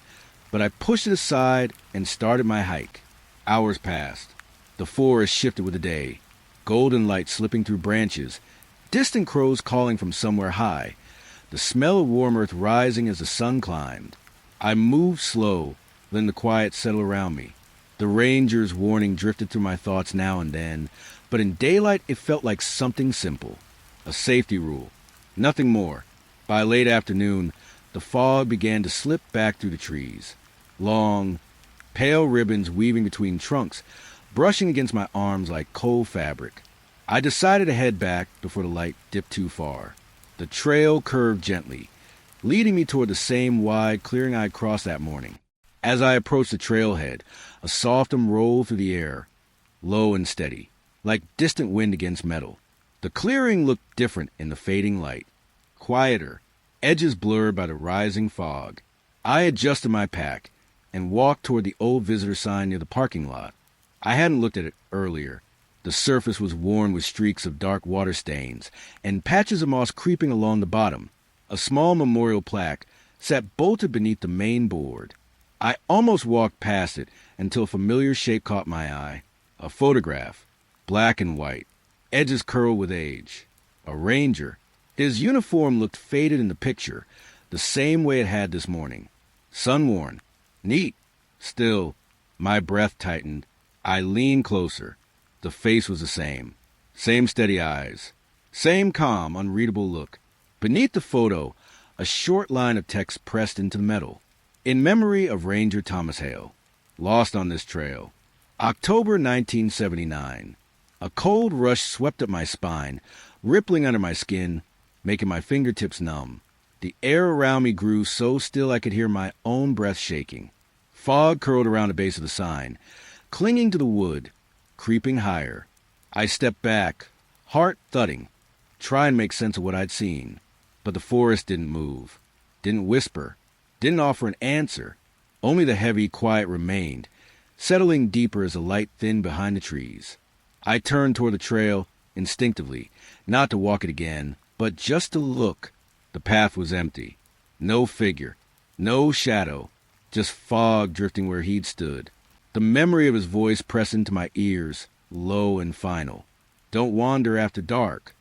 but I pushed it aside and started my hike. Hours passed. The forest shifted with the day, golden light slipping through branches, distant crows calling from somewhere high, the smell of warm earth rising as the sun climbed. I moved slow, letting the quiet settle around me. The ranger's warning drifted through my thoughts now and then, but in daylight it felt like something simple. A safety rule. Nothing more. By late afternoon, the fog began to slip back through the trees. Long, pale ribbons weaving between trunks, brushing against my arms like cold fabric. I decided to head back before the light dipped too far. The trail curved gently, leading me toward the same wide clearing I had crossed that morning. As I approached the trailhead, a soft hum rolled through the air, low and steady, like distant wind against metal. The clearing looked different in the fading light, quieter, edges blurred by the rising fog. I adjusted my pack and walked toward the old visitor sign near the parking lot. I hadn't looked at it earlier. The surface was worn with streaks of dark water stains and patches of moss creeping along the bottom. A small memorial plaque sat bolted beneath the main board. I almost walked past it until a familiar shape caught my eye. A photograph, black and white, edges curled with age. A ranger. His uniform looked faded in the picture, the same way it had this morning. Sun-worn. Neat. Still, my breath tightened. I leaned closer. The face was the same. Same steady eyes. Same calm, unreadable look. Beneath the photo, a short line of text pressed into the metal. In memory of Ranger Thomas Hale, lost on this trail. October 1979. A cold rush swept up my spine, rippling under my skin, making my fingertips numb. The air around me grew so still I could hear my own breath shaking. Fog curled around the base of the sign, clinging to the wood, creeping higher. I stepped back, heart thudding, trying to make sense of what I'd seen. But the forest didn't move, didn't whisper, didn't offer an answer. Only the heavy quiet remained, settling deeper as the light thinned behind the trees. I turned toward the trail instinctively, not to walk it again, but just to look. The path was empty. No figure, no shadow, just fog drifting where he'd stood. The memory of his voice pressed into my ears, low and final. Don't wander after dark.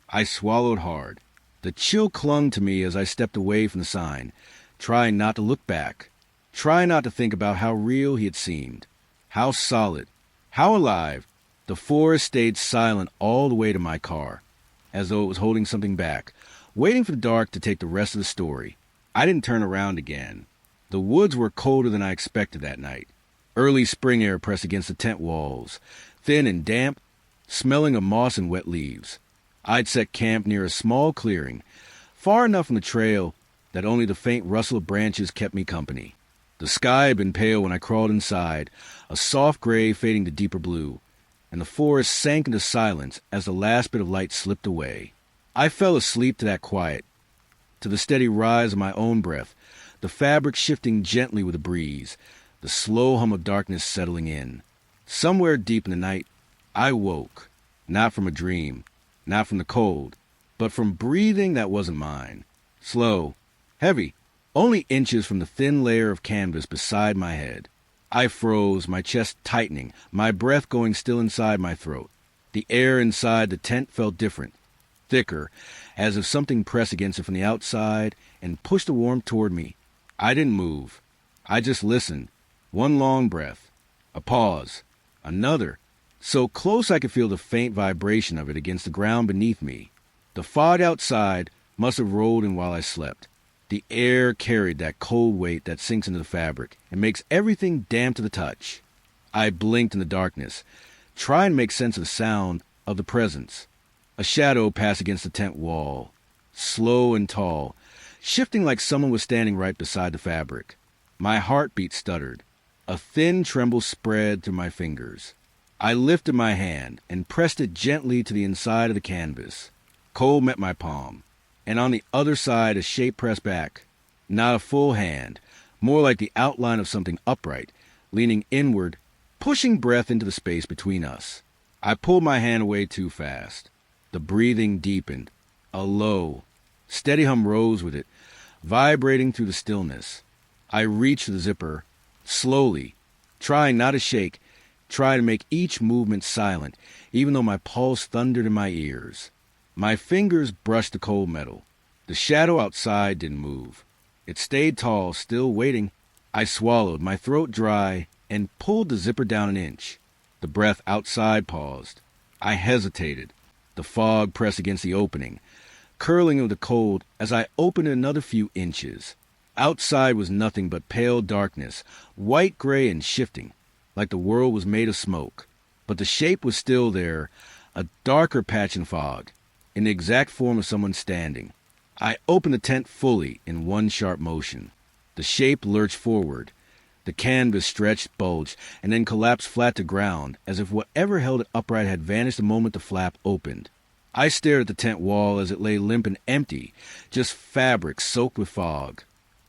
I swallowed hard. The chill clung to me as I stepped away from the sign, trying not to look back, trying not to think about how real he had seemed, how solid, how alive. The forest stayed silent all the way to my car, as though it was holding something back, waiting for the dark to take the rest of the story. I didn't turn around again. The woods were colder than I expected that night. Early spring air pressed against the tent walls, thin and damp, smelling of moss and wet leaves. I'd set camp near a small clearing, far enough from the trail that only the faint rustle of branches kept me company. The sky had been pale when I crawled inside, a soft gray fading to deeper blue, and the forest sank into silence as the last bit of light slipped away. I fell asleep to that quiet, to the steady rise of my own breath, the fabric shifting gently with the breeze, the slow hum of darkness settling in. Somewhere deep in the night, I woke, not from a dream, not from the cold, but from breathing that wasn't mine. Slow, heavy, only inches from the thin layer of canvas beside my head. I froze, my chest tightening, my breath going still inside my throat. The air inside the tent felt different, thicker, as if something pressed against it from the outside and pushed the warmth toward me. I didn't move. I just listened. One long breath. A pause. Another. So close I could feel the faint vibration of it against the ground beneath me. The fog outside must have rolled in while I slept. The air carried that cold weight that sinks into the fabric and makes everything damp to the touch. I blinked in the darkness, trying to make sense of the sound, of the presence. A shadow passed against the tent wall, slow and tall, shifting like someone was standing right beside the fabric. My heartbeat stuttered. A thin tremble spread through my fingers. I lifted my hand and pressed it gently to the inside of the canvas. Cold met my palm, and on the other side a shape pressed back. Not a full hand, more like the outline of something upright, leaning inward, pushing breath into the space between us. I pulled my hand away too fast. The breathing deepened. A low, steady hum rose with it, vibrating through the stillness. I reached for the zipper, slowly, trying not to shake, trying to make each movement silent, even though my pulse thundered in my ears. My fingers brushed the cold metal. The shadow outside didn't move. It stayed tall, still waiting. I swallowed, my throat dry, and pulled the zipper down an inch. The breath outside paused. I hesitated. The fog pressed against the opening, curling with the cold as I opened it another few inches. Outside was nothing but pale darkness, white-gray and shifting, like the world was made of smoke. But the shape was still there, a darker patch in fog, in the exact form of someone standing. I opened the tent fully in one sharp motion. The shape lurched forward. The canvas stretched, bulged, and then collapsed flat to ground, as if whatever held it upright had vanished the moment the flap opened. I stared at the tent wall as it lay limp and empty, just fabric soaked with fog,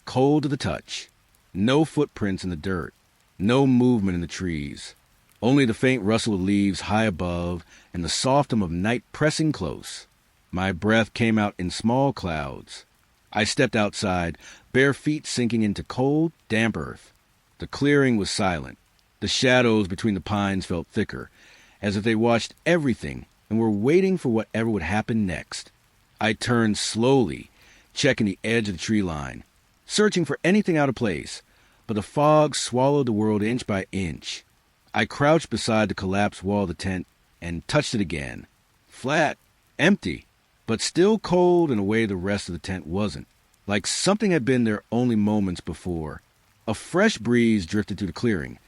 cold to the touch. No footprints in the dirt, no movement in the trees, only the faint rustle of leaves high above and the soft hum of night pressing close. My breath came out in small clouds. I stepped outside, bare feet sinking into cold, damp earth. The clearing was silent. The shadows between the pines felt thicker, as if they watched everything and were waiting for whatever would happen next. I turned slowly, checking the edge of the tree line, searching for anything out of place, but the fog swallowed the world inch by inch. I crouched beside the collapsed wall of the tent and touched it again. Flat, empty. but still cold in a way the rest of the tent wasn't, like something had been there only moments before. A fresh breeze drifted through the clearing,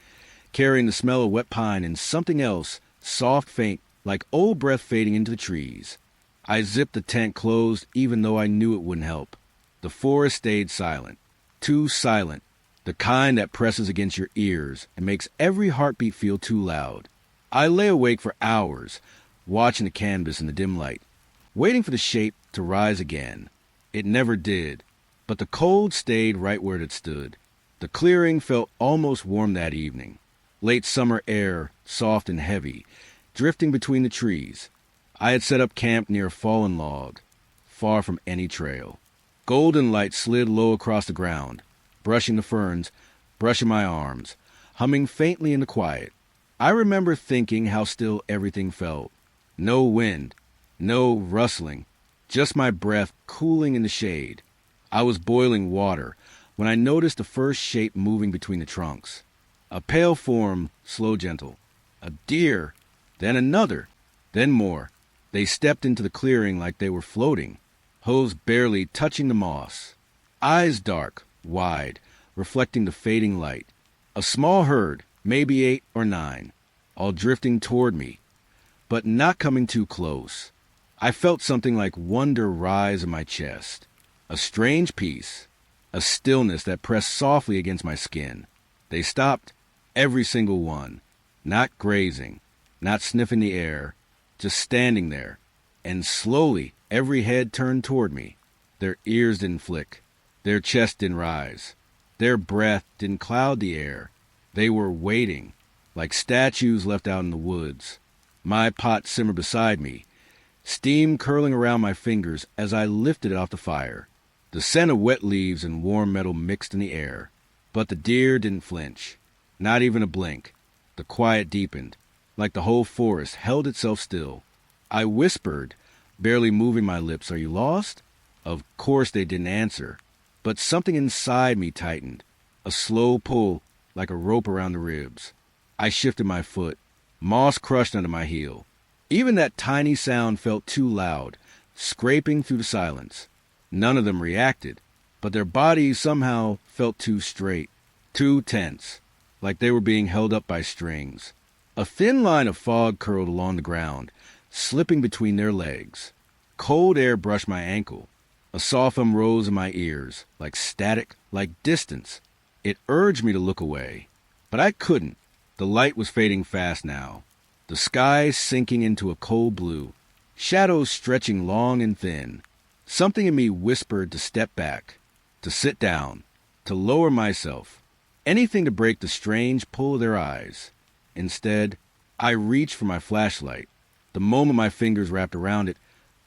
carrying the smell of wet pine and something else, soft, faint, like old breath fading into the trees. I zipped the tent closed even though I knew it wouldn't help. The forest stayed silent. Too silent. The kind that presses against your ears and makes every heartbeat feel too loud. I lay awake for hours, watching the canvas in the dim light, waiting for the shape to rise again. It never did, but the cold stayed right where it had stood. The clearing felt almost warm that evening. Late summer air, soft and heavy, drifting between the trees. I had set up camp near a fallen log, far from any trail. Golden light slid low across the ground, brushing the ferns, brushing my arms, humming faintly in the quiet. I remember thinking how still everything felt. No wind, no rustling, just my breath cooling in the shade. I was boiling water when I noticed the first shape moving between the trunks. A pale form, slow, gentle. A deer, then another, then more. They stepped into the clearing like they were floating, hooves barely touching the moss. Eyes dark, wide, reflecting the fading light. A small herd, maybe 8 or 9, all drifting toward me, but not coming too close. I felt something like wonder rise in my chest. A strange peace, a stillness that pressed softly against my skin. They stopped, every single one, not grazing, not sniffing the air, just standing there, and slowly every head turned toward me. Their ears didn't flick, their chest didn't rise, their breath didn't cloud the air. They were waiting, like statues left out in the woods. My pot simmered beside me, steam curling around my fingers as I lifted it off the fire. The scent of wet leaves and warm metal mixed in the air, but the deer didn't flinch, not even a blink. The quiet deepened, like the whole forest held itself still. I whispered, barely moving my lips, "Are you lost?" Of course they didn't answer, but something inside me tightened, a slow pull like a rope around the ribs. I shifted my foot, moss crushed under my heel. Even that tiny sound felt too loud, scraping through the silence. None of them reacted, but their bodies somehow felt too straight, too tense, like they were being held up by strings. A thin line of fog curled along the ground, slipping between their legs. Cold air brushed my ankle. A soft hum rose in my ears, like static, like distance. It urged me to look away, but I couldn't. The light was fading fast now, the sky sinking into a cold blue, shadows stretching long and thin. Something in me whispered to step back, to sit down, to lower myself, anything to break the strange pull of their eyes. Instead, I reached for my flashlight. The moment my fingers wrapped around it,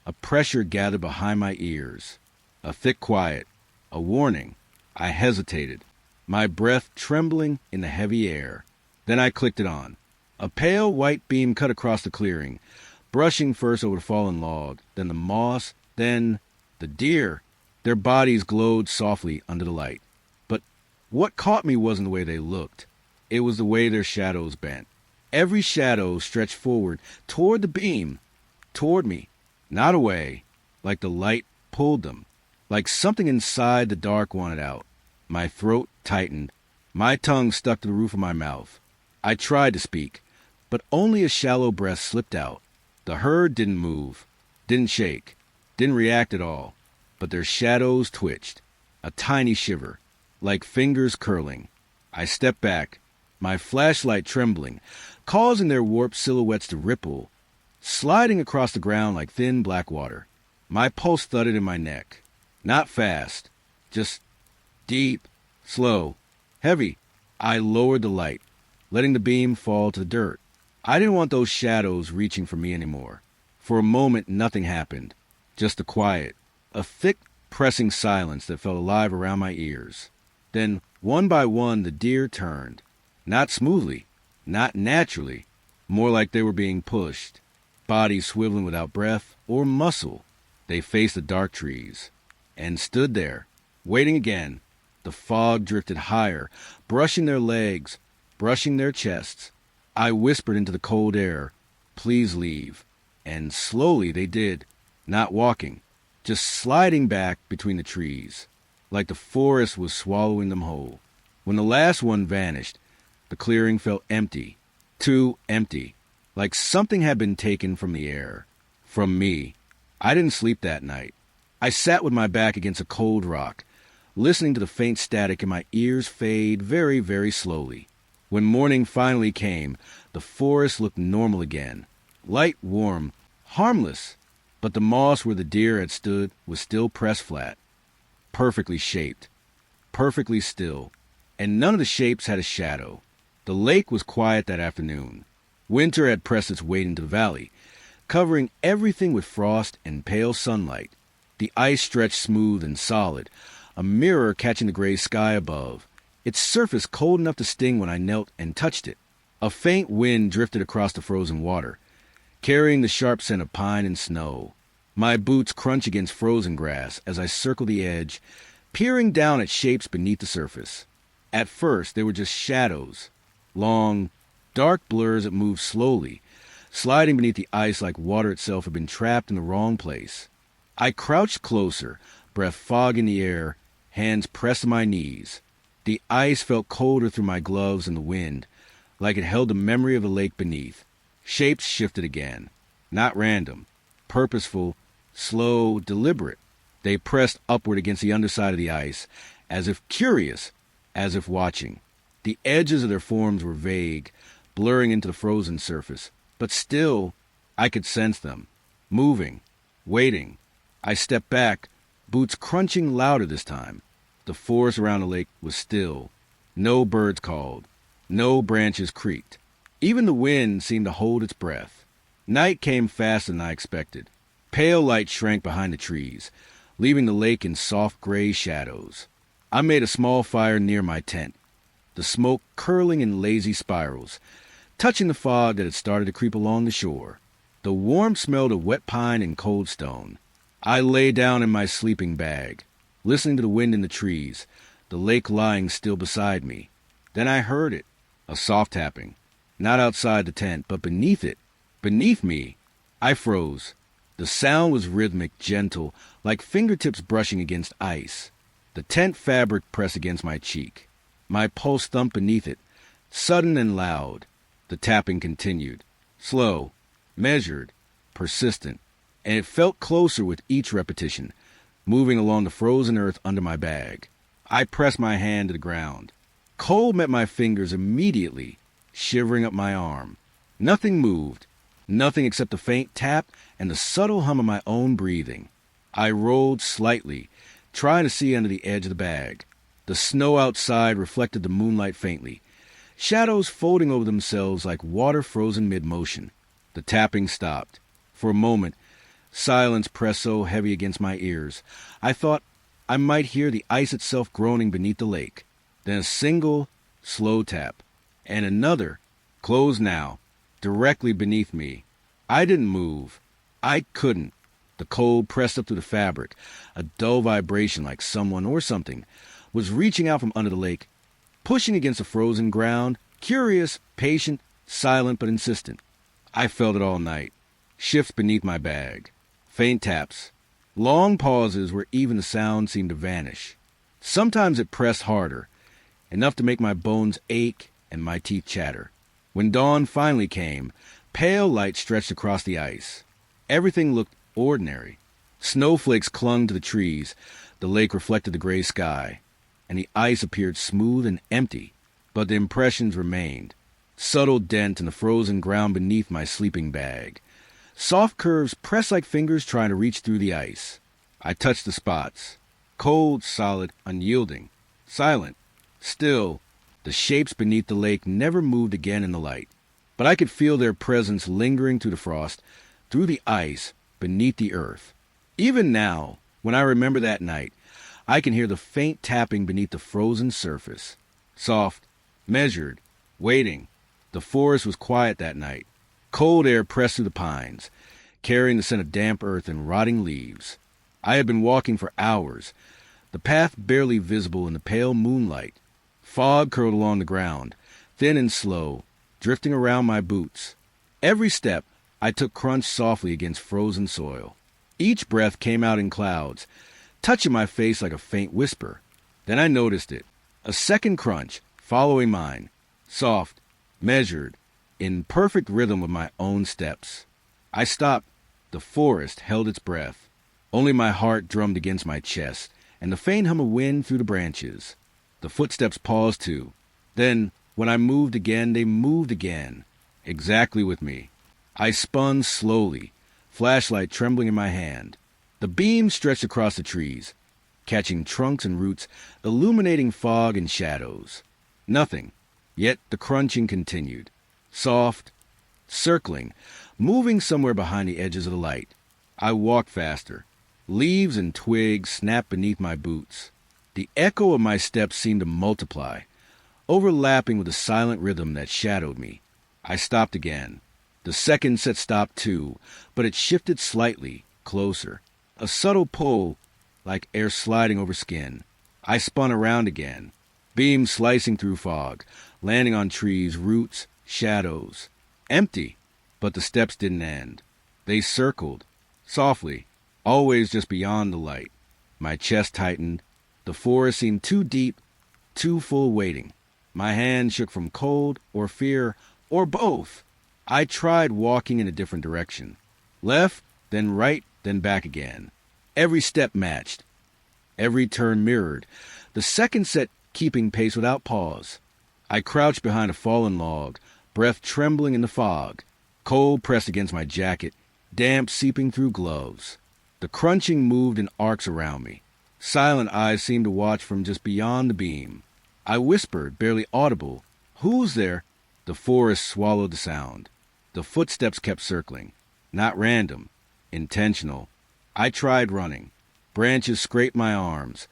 a pressure gathered behind my ears. A thick quiet, a warning. I hesitated, my breath trembling in the heavy air. Then I clicked it on. A pale white beam cut across the clearing, brushing first over the fallen log, then the moss, then the deer. Their bodies glowed softly under the light. But what caught me wasn't the way they looked. It was the way their shadows bent. Every shadow stretched forward, toward the beam, toward me, not away, like the light pulled them, like something inside the dark wanted out. My throat tightened. My tongue stuck to the roof of my mouth. I tried to speak, but only a shallow breath slipped out. The herd didn't move, didn't shake, didn't react at all, but their shadows twitched, a tiny shiver, like fingers curling. I stepped back, my flashlight trembling, causing their warped silhouettes to ripple, sliding across the ground like thin black water. My pulse thudded in my neck. Not fast, just deep, slow, heavy. I lowered the light, letting the beam fall to the dirt. I didn't want those shadows reaching for me anymore. For a moment, nothing happened. Just the quiet, a thick, pressing silence that felt alive around my ears. Then, one by one, the deer turned. Not smoothly, not naturally, more like they were being pushed. Bodies swiveling without breath or muscle. They faced the dark trees and stood there, waiting again. The fog drifted higher, brushing their legs, brushing their chests. I whispered into the cold air, "Please leave." And slowly they did. not walking, just sliding back between the trees, like the forest was swallowing them whole. When the last one vanished, the clearing felt empty, too empty, like something had been taken from the air, from me. I didn't sleep that night. I sat with my back against a cold rock, listening to the faint static in my ears fade very, very slowly. When morning finally came, the forest looked normal again, light, warm, harmless, but the moss where the deer had stood was still pressed flat, perfectly shaped, perfectly still, and none of the shapes had a shadow. The lake was quiet that afternoon. Winter had pressed its weight into the valley, covering everything with frost and pale sunlight. The ice stretched smooth and solid, a mirror catching the gray sky above, its surface cold enough to sting when I knelt and touched it. A faint wind drifted across the frozen water, carrying the sharp scent of pine and snow. My boots crunch against frozen grass as I circle the edge, peering down at shapes beneath the surface. At first, they were just shadows, long, dark blurs that moved slowly, sliding beneath the ice like water itself had been trapped in the wrong place. I crouched closer, breath fog in the air, hands pressed to my knees. The ice felt colder through my gloves and the wind, like it held the memory of the lake beneath. Shapes shifted again, not random, purposeful, slow, deliberate. They pressed upward against the underside of the ice, as if curious, as if watching. The edges of their forms were vague, blurring into the frozen surface, but still I could sense them, moving, waiting. I stepped back, boots crunching louder this time. The forest around the lake was still. No birds called. No branches creaked. Even the wind seemed to hold its breath. Night came faster than I expected. Pale light shrank behind the trees, leaving the lake in soft gray shadows. I made a small fire near my tent, the smoke curling in lazy spirals, touching the fog that had started to creep along the shore. The warmth smelled of wet pine and cold stone. I lay down in my sleeping bag, listening to the wind in the trees, the lake lying still beside me. Then I heard it, a soft tapping, not outside the tent, but beneath it, beneath me. I froze. The sound was rhythmic, gentle, like fingertips brushing against ice. The tent fabric pressed against my cheek. My pulse thumped beneath it, sudden and loud. The tapping continued, slow, measured, persistent, and it felt closer with each repetition, moving along the frozen earth under my bag. I pressed my hand to the ground. Cold met my fingers immediately, shivering up my arm. Nothing moved, nothing except the faint tap and the subtle hum of my own breathing. I rolled slightly, trying to see under the edge of the bag. The snow outside reflected the moonlight faintly, shadows folding over themselves like water frozen mid-motion. The tapping stopped. For a moment, silence pressed so heavy against my ears, I thought I might hear the ice itself groaning beneath the lake. Then a single, slow tap, and another, closed now, directly beneath me. I didn't move. I couldn't. The cold pressed up through the fabric, a dull vibration like someone or something was reaching out from under the lake, pushing against the frozen ground, curious, patient, silent but insistent. I felt it all night. Shifts beneath my bag, faint taps, long pauses where even the sound seemed to vanish. Sometimes it pressed harder, enough to make my bones ache and my teeth chatter. When dawn finally came, pale light stretched across the ice. Everything looked ordinary. Snowflakes clung to the trees, the lake reflected the gray sky, and the ice appeared smooth and empty, but the impressions remained. Subtle dent in the frozen ground beneath my sleeping bag. Soft curves pressed like fingers trying to reach through the ice. I touched the spots. Cold, solid, unyielding, silent, still. The shapes beneath the lake never moved again in the light, but I could feel their presence lingering through the frost, through the ice, beneath the earth. Even now, when I remember that night, I can hear the faint tapping beneath the frozen surface. Soft, measured, waiting. The forest was quiet that night. Cold air pressed through the pines, carrying the scent of damp earth and rotting leaves. I had been walking for hours, the path barely visible in the pale moonlight. Fog curled along the ground, thin and slow, drifting around my boots. Every step I took crunched softly against frozen soil. Each breath came out in clouds, touching my face like a faint whisper. Then I noticed it. A second crunch, following mine. Soft, measured, in perfect rhythm with my own steps. I stopped. The forest held its breath. Only my heart drummed against my chest, and the faint hum of wind through the branches. The footsteps paused too. Then, when I moved again, they moved again. Exactly with me. I spun slowly, flashlight trembling in my hand. The beam stretched across the trees, catching trunks and roots, illuminating fog and shadows. Nothing. Yet the crunching continued. Soft, circling, moving somewhere behind the edges of the light. I walked faster. Leaves and twigs snapped beneath my boots. The echo of my steps seemed to multiply, overlapping with the silent rhythm that shadowed me. I stopped again. The second set stopped too, but it shifted slightly, closer. A subtle pull, like air sliding over skin. I spun around again, beams slicing through fog, landing on trees, roots, shadows. Empty, but the steps didn't end. They circled, softly, always just beyond the light. My chest tightened. The forest seemed too deep, too full waiting. My hand shook from cold or fear, or both. I tried walking in a different direction. Left, then right, then back again. Every step matched. Every turn mirrored. The second set keeping pace without pause. I crouched behind a fallen log, breath trembling in the fog, cold pressed against my jacket, damp seeping through gloves. The crunching moved in arcs around me. Silent eyes seemed to watch from just beyond the beam. I whispered, barely audible, "Who's there?" The forest swallowed the sound. The footsteps kept circling. Not random. Intentional. I tried running. Branches scraped my arms.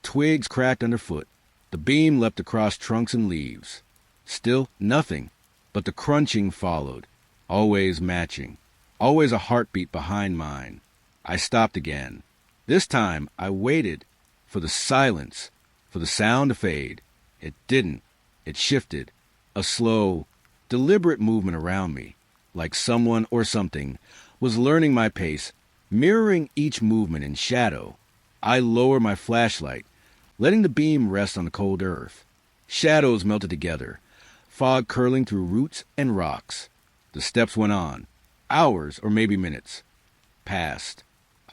Twigs cracked underfoot. The beam leapt across trunks and leaves. Still nothing. But the crunching followed. Always matching. Always a heartbeat behind mine. I stopped again. This time I waited for the silence, for the sound to fade. It didn't. It shifted. A slow, deliberate movement around me, like someone or something was learning my pace, mirroring each movement in shadow. I lowered my flashlight, letting the beam rest on the cold earth. Shadows melted together, fog curling through roots and rocks. The steps went on. Hours, or maybe minutes, passed.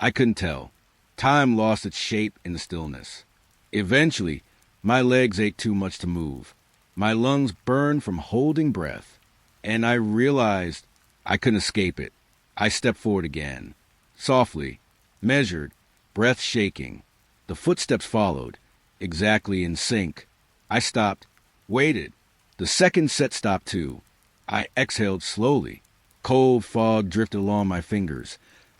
I couldn't tell. Time lost its shape in the stillness. Eventually, my legs ached too much to move. My lungs burned from holding breath, and I realized I couldn't escape it. I stepped forward again, softly, measured, breath shaking. The footsteps followed, exactly in sync. I stopped, waited. The second set stopped too. I exhaled slowly. Cold fog drifted along my fingers,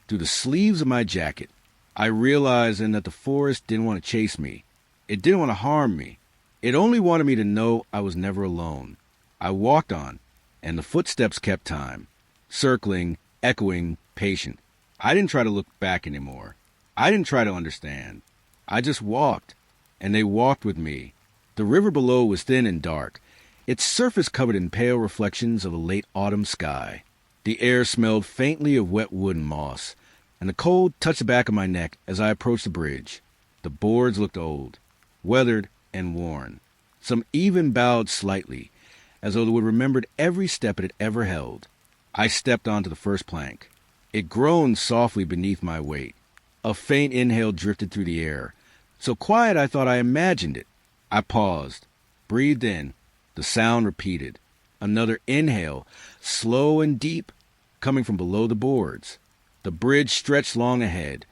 through the sleeves of my jacket. I realized then that the forest didn't want to chase me. It didn't want to harm me. It only wanted me to know I was never alone. I walked on, and the footsteps kept time, circling, echoing, patient. I didn't try to look back anymore. I didn't try to understand. I just walked, and they walked with me. The river below was thin and dark, its surface covered in pale reflections of a late autumn sky. The air smelled faintly of wet wood and moss, and the cold touched the back of my neck as I approached the bridge. The boards looked old, weathered and worn. Some even bowed slightly, as though they would remembered every step it had ever held. I stepped onto the first plank. It groaned softly beneath my weight. A faint inhale drifted through the air, so quiet I thought I imagined it. I paused, breathed in. The sound repeated. Another inhale, slow and deep, coming from below the boards. The bridge stretched long ahead,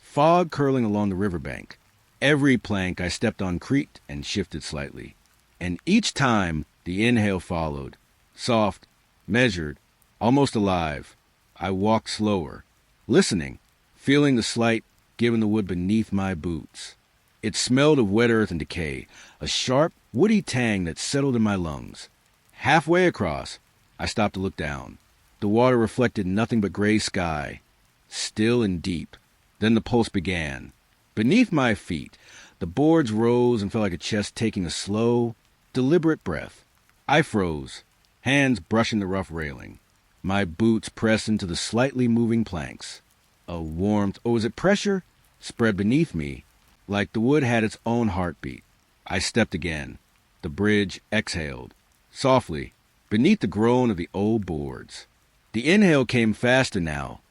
fog curling along the riverbank. Every plank I stepped on creaked and shifted slightly, and each time the inhale followed, soft, measured, almost alive. I walked slower, listening, feeling the slight given the wood beneath my boots. It smelled of wet earth and decay, a sharp, woody tang that settled in my lungs. Halfway across, I stopped to look down. The water reflected nothing but gray sky, still and deep. Then the pulse began. Beneath my feet, the boards rose and felt like a chest taking a slow, deliberate breath. I froze, hands brushing the rough railing. My boots pressed into the slightly moving planks. A warmth, or was it pressure, spread beneath me, like the wood had its own heartbeat. I stepped again. The bridge exhaled, softly, beneath the groan of the old boards. The inhale came faster now,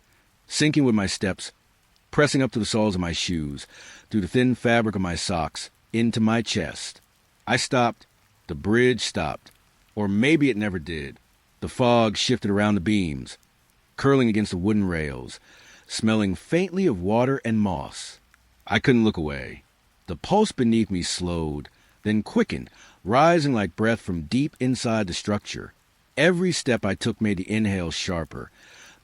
sinking with my steps, pressing up to the soles of my shoes, through the thin fabric of my socks, into my chest. I stopped. The bridge stopped. Or maybe it never did. The fog shifted around the beams, curling against the wooden rails, smelling faintly of water and moss. I couldn't look away. The pulse beneath me slowed, then quickened, rising like breath from deep inside the structure. Every step I took made the inhale sharper,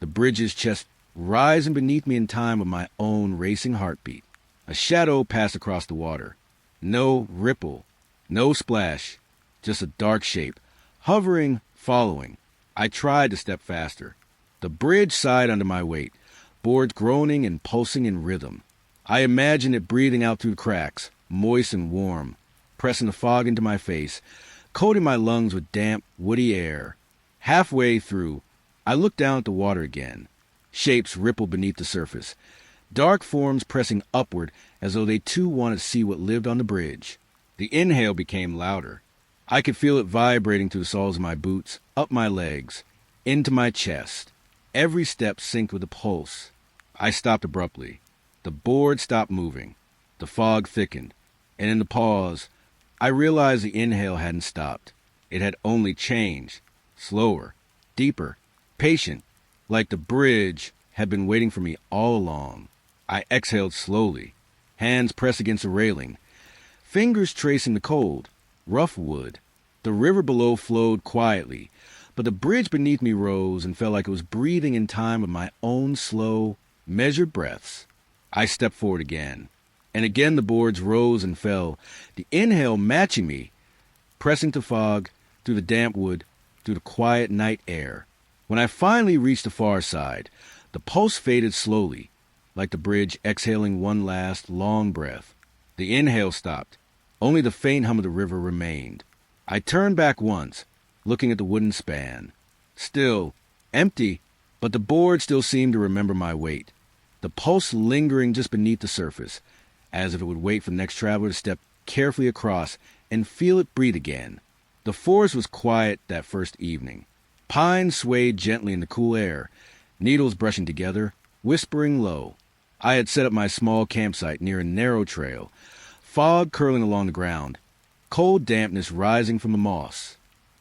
the bridge's chest rising beneath me in time with my own racing heartbeat. A shadow passed across the water. No ripple, no splash, just a dark shape, hovering, following. I tried to step faster. The bridge sighed under my weight, boards groaning and pulsing in rhythm. I imagined it breathing out through the cracks, moist and warm, pressing the fog into my face, coating my lungs with damp, woody air. Halfway through, I looked down at the water again. Shapes rippled beneath the surface, dark forms pressing upward as though they too wanted to see what lived on the bridge. The inhale became louder. I could feel it vibrating through the soles of my boots, up my legs, into my chest. Every step synced with the pulse. I stopped abruptly. The board stopped moving. The fog thickened, and in the pause, I realized the inhale hadn't stopped. It had only changed, slower, deeper, patient, like the bridge had been waiting for me all along. I exhaled slowly, hands pressed against the railing, fingers tracing the cold, rough wood. The river below flowed quietly, but the bridge beneath me rose and felt like it was breathing in time with my own slow, measured breaths. I stepped forward again, and again the boards rose and fell, the inhale matching me, pressing to fog, through the damp wood, through the quiet night air. When I finally reached the far side, the pulse faded slowly, like the bridge exhaling one last, long breath. The inhale stopped. Only the faint hum of the river remained. I turned back once, looking at the wooden span. Still, empty, but the board still seemed to remember my weight. The pulse lingering just beneath the surface, as if it would wait for the next traveler to step carefully across and feel it breathe again. The forest was quiet that first evening. Pines swayed gently in the cool air, needles brushing together, whispering low. I had set up my small campsite near a narrow trail, fog curling along the ground, cold dampness rising from the moss.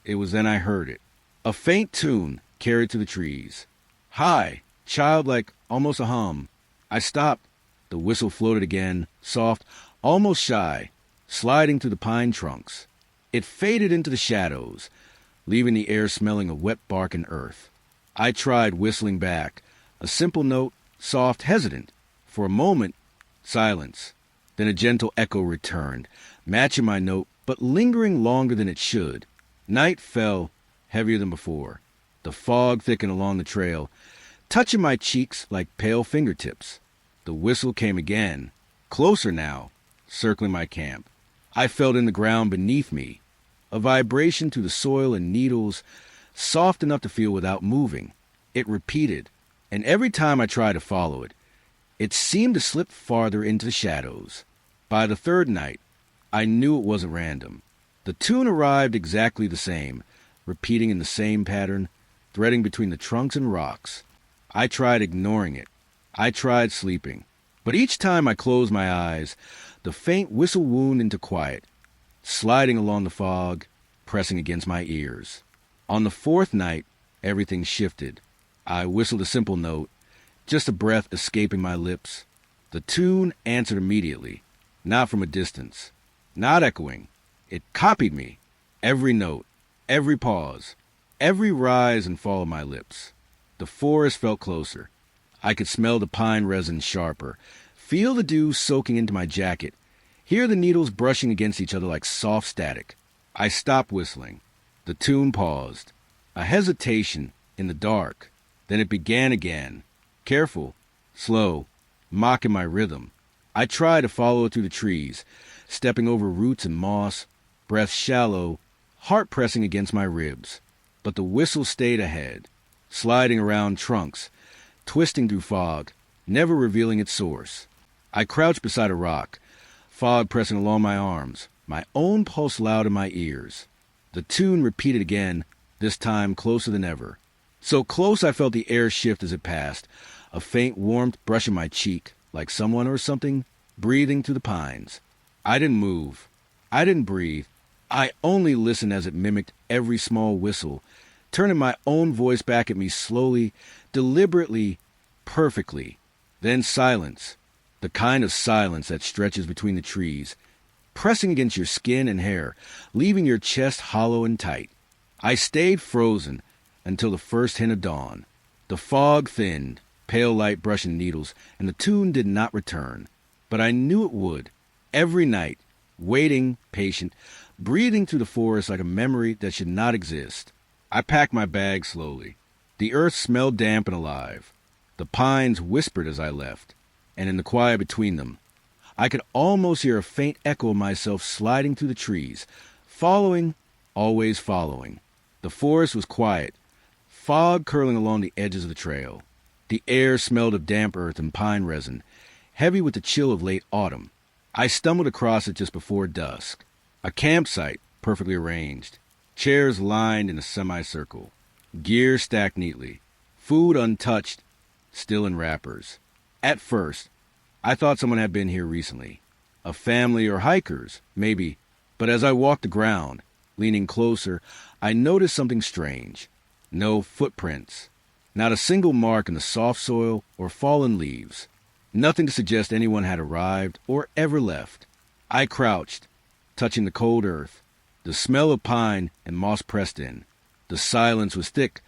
It was then I heard it. A faint tune carried through the trees. High, childlike, almost a hum. I stopped. The whistle floated again, soft, almost shy, sliding through the pine trunks. It faded into the shadows, leaving the air smelling of wet bark and earth. I tried whistling back, a simple note, soft, hesitant. For a moment, silence. Then a gentle echo returned, matching my note, but lingering longer than it should. Night fell, heavier than before. The fog thickened along the trail, touching my cheeks like pale fingertips. The whistle came again, closer now, circling my camp. I felt in the ground beneath me, a vibration through the soil and needles, soft enough to feel without moving. It repeated, and every time I tried to follow it, it seemed to slip farther into the shadows. By the third night, I knew it wasn't random. The tune arrived exactly the same, repeating in the same pattern, threading between the trunks and rocks. I tried ignoring it. I tried sleeping. But each time I closed my eyes, the faint whistle wound into quiet, sliding along the fog, pressing against my ears. On the fourth night, everything shifted. I whistled a simple note, just a breath escaping my lips. The tune answered immediately, not from a distance, not echoing. It copied me, every note, every pause, every rise and fall of my lips. The forest felt closer. I could smell the pine resin sharper, feel the dew soaking into my jacket, hear the needles brushing against each other like soft static. I stopped whistling. The tune paused. A hesitation in the dark. Then it began again, careful, slow, mocking my rhythm. I tried to follow it through the trees, stepping over roots and moss, breath shallow, heart pressing against my ribs. But the whistle stayed ahead, sliding around trunks, twisting through fog, never revealing its source. I crouched beside a rock, fog pressing along my arms, my own pulse loud in my ears. The tune repeated again, this time closer than ever. So close I felt the air shift as it passed, a faint warmth brushing my cheek, like someone or something breathing through the pines. I didn't move. I didn't breathe. I only listened as it mimicked every small whistle, turning my own voice back at me slowly, deliberately, perfectly. Then silence, the kind of silence that stretches between the trees, pressing against your skin and hair, leaving your chest hollow and tight. I stayed frozen until the first hint of dawn. The fog thinned, pale light brushing needles, and the tune did not return. But I knew it would. Every night, waiting, patient, breathing through the forest like a memory that should not exist. I packed my bag slowly. The earth smelled damp and alive. The pines whispered as I left, and in the quiet between them, I could almost hear a faint echo of myself sliding through the trees, following, always following. The forest was quiet, fog curling along the edges of the trail. The air smelled of damp earth and pine resin, heavy with the chill of late autumn. I stumbled across it just before dusk. A campsite, perfectly arranged. Chairs lined in a semicircle. Gear stacked neatly. Food untouched, still in wrappers. At first, I thought someone had been here recently. A family or hikers, maybe. But as I walked the ground, leaning closer, I noticed something strange. No footprints. Not a single mark in the soft soil or fallen leaves. Nothing to suggest anyone had arrived or ever left. I crouched, touching the cold earth, the smell of pine and moss pressed in. The silence was thick,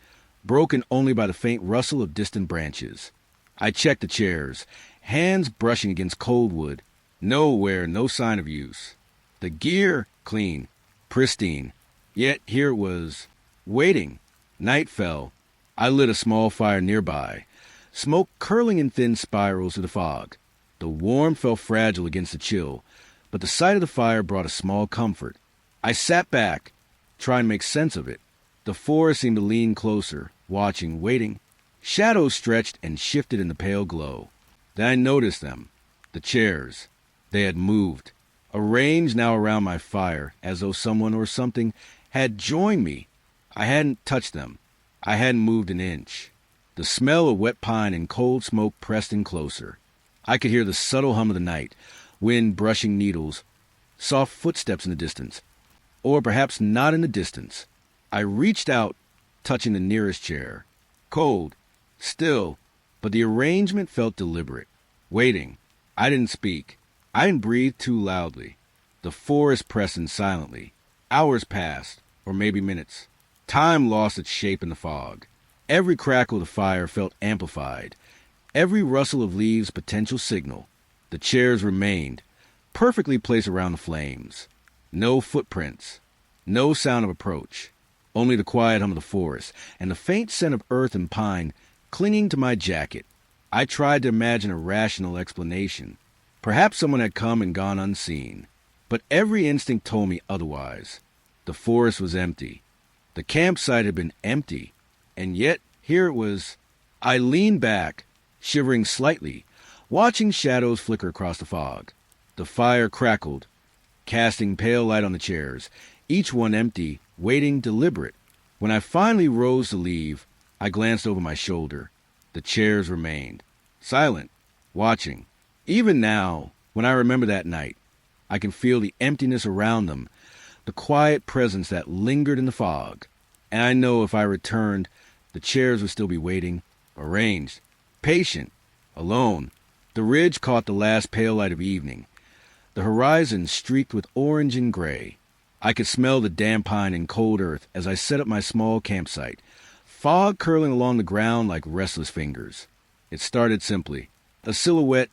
broken only by the faint rustle of distant branches. I checked the chairs, hands brushing against cold wood. Nowhere, no sign of use. The gear, clean, pristine. Yet here it was, waiting. Night fell. I lit a small fire nearby, smoke curling in thin spirals through the fog. The warmth felt fragile against the chill, but the sight of the fire brought a small comfort. I sat back, trying to make sense of it. The forest seemed to lean closer, watching, waiting. Shadows stretched and shifted in the pale glow. Then I noticed them, the chairs. They had moved, arranged now around my fire, as though someone or something had joined me. I hadn't touched them. I hadn't moved an inch. The smell of wet pine and cold smoke pressed in closer. I could hear the subtle hum of the night, wind brushing needles, soft footsteps in the distance. Or perhaps not in the distance. I reached out, touching the nearest chair. Cold, still, but the arrangement felt deliberate. Waiting. I didn't speak. I didn't breathe too loudly. The forest pressed in silently. Hours passed, or maybe minutes. Time lost its shape in the fog. Every crackle of the fire felt amplified. Every rustle of leaves potential signal. The chairs remained, perfectly placed around the flames. No footprints. No sound of approach. Only the quiet hum of the forest, and the faint scent of earth and pine clinging to my jacket. I tried to imagine a rational explanation. Perhaps someone had come and gone unseen. But every instinct told me otherwise. The forest was empty. The campsite had been empty. And yet, here it was. I leaned back, shivering slightly, watching shadows flicker across the fog. The fire crackled, casting pale light on the chairs, each one empty, waiting, deliberate. When I finally rose to leave, I glanced over my shoulder. The chairs remained, silent, watching. Even now, when I remember that night, I can feel the emptiness around them, the quiet presence that lingered in the fog. And I know if I returned, the chairs would still be waiting, arranged, patient, alone. The ridge caught the last pale light of evening. The horizon streaked with orange and gray. I could smell the damp pine and cold earth as I set up my small campsite, fog curling along the ground like restless fingers. It started simply. A silhouette,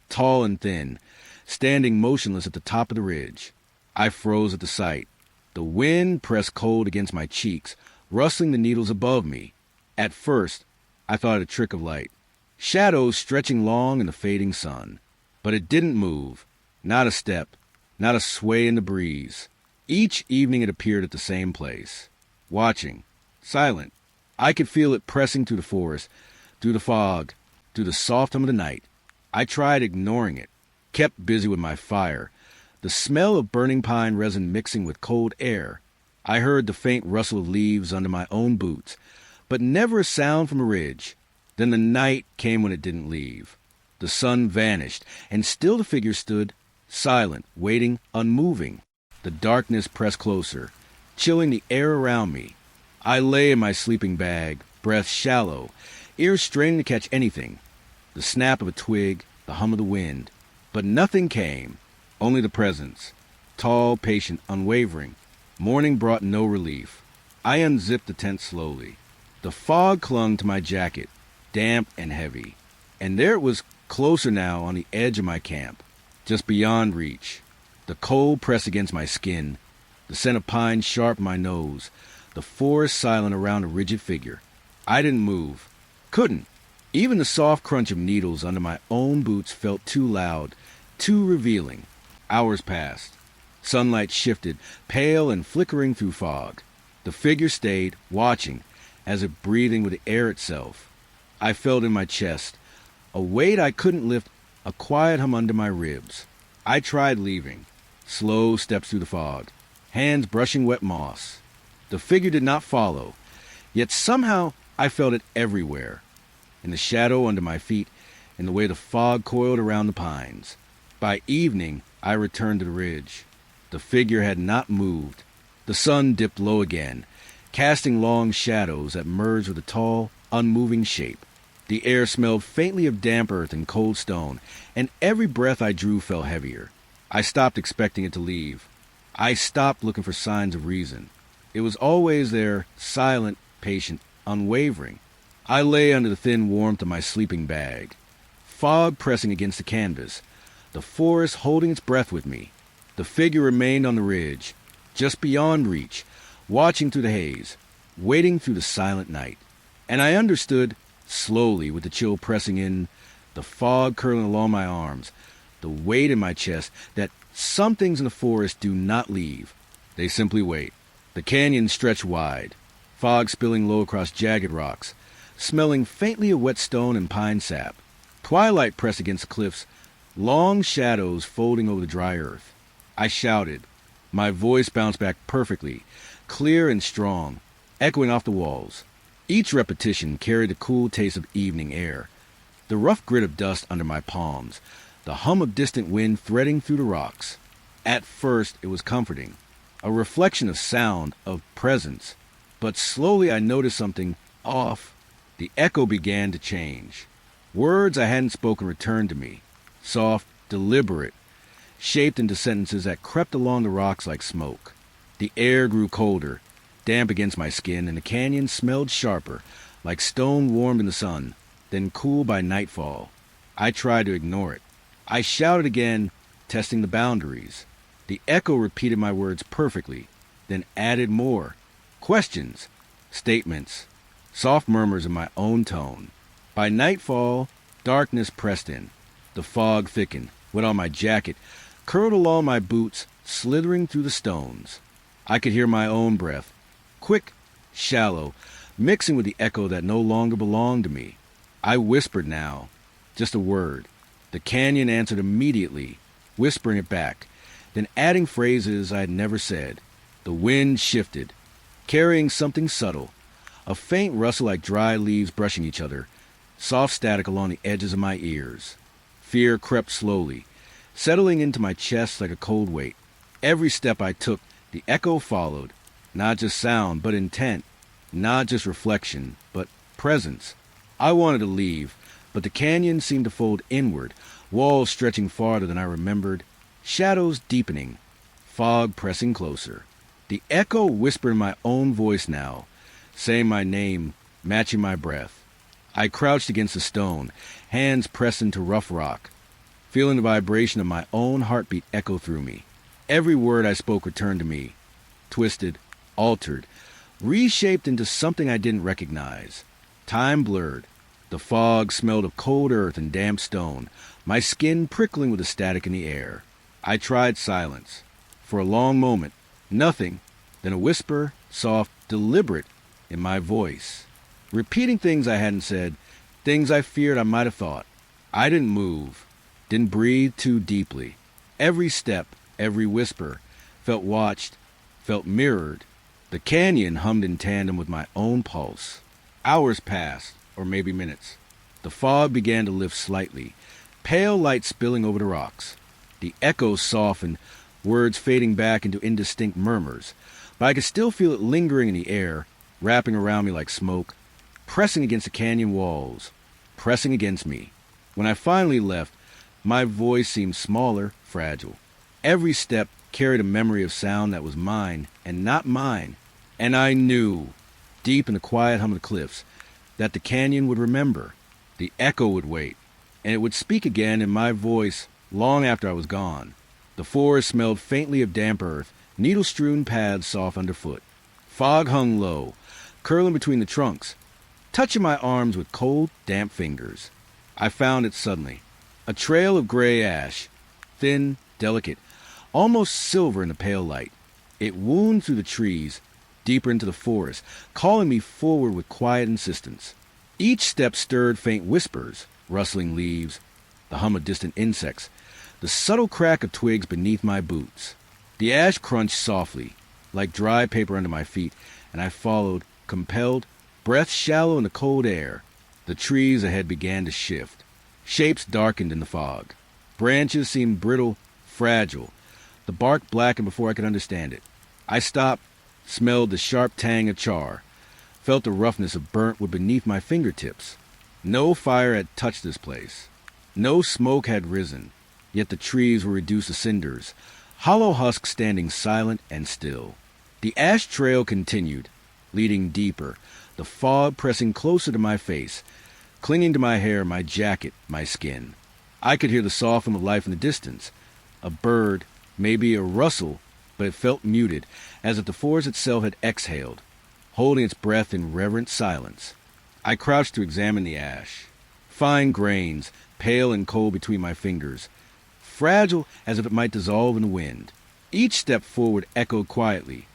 tall and thin, standing motionless at the top of the ridge. I froze at the sight. The wind pressed cold against my cheeks, rustling the needles above me. At first, I thought it a trick of light. Shadows stretching long in the fading sun. But it didn't move. Not a step. Not a sway in the breeze. Each evening it appeared at the same place. Watching. Silent. I could feel it pressing through the forest, through the fog, through the soft hum of the night. I tried ignoring it, kept busy with my fire, the smell of burning pine resin mixing with cold air. I heard the faint rustle of leaves under my own boots, but never a sound from a ridge. Then the night came when it didn't leave. The sun vanished, and still the figure stood, silent, waiting, unmoving. The darkness pressed closer, chilling the air around me. I lay in my sleeping bag, breath shallow, ears straining to catch anything. The snap of a twig, the hum of the wind. But nothing came, only the presence, tall, patient, unwavering. Morning brought no relief. I unzipped the tent slowly. The fog clung to my jacket, damp and heavy. And there it was, closer now on the edge of my camp, just beyond reach. The cold pressed against my skin, the scent of pine sharp in my nose, the forest silent around a rigid figure. I didn't move. Couldn't. Even the soft crunch of needles under my own boots felt too loud, too revealing. Hours passed. Sunlight shifted, pale and flickering through fog. The figure stayed, watching, as if breathing with the air itself. I felt in my chest, a weight I couldn't lift, a quiet hum under my ribs. I tried leaving. Slow steps through the fog, hands brushing wet moss. The figure did not follow, yet somehow I felt it everywhere. In the shadow under my feet, in the way the fog coiled around the pines. By evening, I returned to the ridge. The figure had not moved. The sun dipped low again, casting long shadows that merged with a tall, unmoving shape. The air smelled faintly of damp earth and cold stone, and every breath I drew felt heavier. I stopped expecting it to leave. I stopped looking for signs of reason. It was always there, silent, patient, unwavering. I lay under the thin warmth of my sleeping bag, fog pressing against the canvas, the forest holding its breath with me. The figure remained on the ridge, just beyond reach, watching through the haze, waiting through the silent night. And I understood, slowly, with the chill pressing in, the fog curling along my arms, the weight in my chest, that some things in the forest do not leave. They simply wait. The canyon stretched wide, fog spilling low across jagged rocks, smelling faintly of wet stone and pine sap. Twilight pressed against the cliffs, long shadows folding over the dry earth. I shouted. My voice bounced back perfectly, clear and strong, echoing off the walls. Each repetition carried the cool taste of evening air, the rough grit of dust under my palms, the hum of distant wind threading through the rocks. At first it was comforting, a reflection of sound, of presence. But slowly I noticed something off. The echo began to change. Words I hadn't spoken returned to me, soft, deliberate, shaped into sentences that crept along the rocks like smoke. The air grew colder, damp against my skin, and the canyon smelled sharper, like stone warmed in the sun, then cool by nightfall. I tried to ignore it. I shouted again, testing the boundaries. The echo repeated my words perfectly, then added more. Questions, statements, soft murmurs in my own tone. By nightfall, darkness pressed in. The fog thickened, wet on my jacket, curled along my boots, slithering through the stones. I could hear my own breath, quick, shallow, mixing with the echo that no longer belonged to me. I whispered now, just a word. The canyon answered immediately, whispering it back, then adding phrases I had never said. The wind shifted, carrying something subtle, a faint rustle like dry leaves brushing each other, soft static along the edges of my ears. Fear crept slowly, settling into my chest like a cold weight. Every step I took, the echo followed, not just sound, but intent, not just reflection, but presence. I wanted to leave, but the canyon seemed to fold inward, walls stretching farther than I remembered, shadows deepening, fog pressing closer. The echo whispered in my own voice now, saying my name, matching my breath. I crouched against a stone, hands pressed into rough rock, feeling the vibration of my own heartbeat echo through me. Every word I spoke returned to me, twisted, altered, reshaped into something I didn't recognize. Time blurred. The fog smelled of cold earth and damp stone, my skin prickling with the static in the air. I tried silence. For a long moment, nothing, then a whisper, soft, deliberate, in my voice, repeating things I hadn't said, Things I feared I might have thought. I didn't move, didn't breathe too deeply. Every step, every whisper, felt watched, felt mirrored. The canyon hummed in tandem with my own pulse. Hours passed, or maybe minutes. The fog began to lift slightly, pale light spilling over the rocks. The echoes softened, words fading back into indistinct murmurs, but I could still feel it lingering in the air, wrapping around me like smoke, pressing against the canyon walls, pressing against me. When I finally left, my voice seemed smaller, fragile. Every step carried a memory of sound that was mine and not mine. And I knew, deep in the quiet hum of the cliffs, that the canyon would remember. The echo would wait, and it would speak again in my voice long after I was gone. The forest smelled faintly of damp earth, needle-strewn paths soft underfoot. Fog hung low, curling between the trunks, touching my arms with cold, damp fingers. I found it suddenly. A trail of gray ash, thin, delicate, almost silver in the pale light. It wound through the trees, deeper into the forest, calling me forward with quiet insistence. Each step stirred faint whispers, rustling leaves, the hum of distant insects, the subtle crack of twigs beneath my boots. The ash crunched softly, like dry paper under my feet, and I followed, compelled, breath shallow in the cold air. The trees ahead began to shift. Shapes darkened in the fog. Branches seemed brittle, fragile. The bark blackened before I could understand it. I stopped, smelled the sharp tang of char, felt the roughness of burnt wood beneath my fingertips. No fire had touched this place. No smoke had risen, yet the trees were reduced to cinders, hollow husks standing silent and still. The ash trail continued, leading deeper, the fog pressing closer to my face, clinging to my hair, my jacket, my skin. I could hear the soft hum of life in the distance. A bird, maybe a rustle, but it felt muted, as if the forest itself had exhaled, holding its breath in reverent silence. I crouched to examine the ash. Fine grains, pale and cold between my fingers, fragile as if it might dissolve in the wind. Each step forward echoed quietly,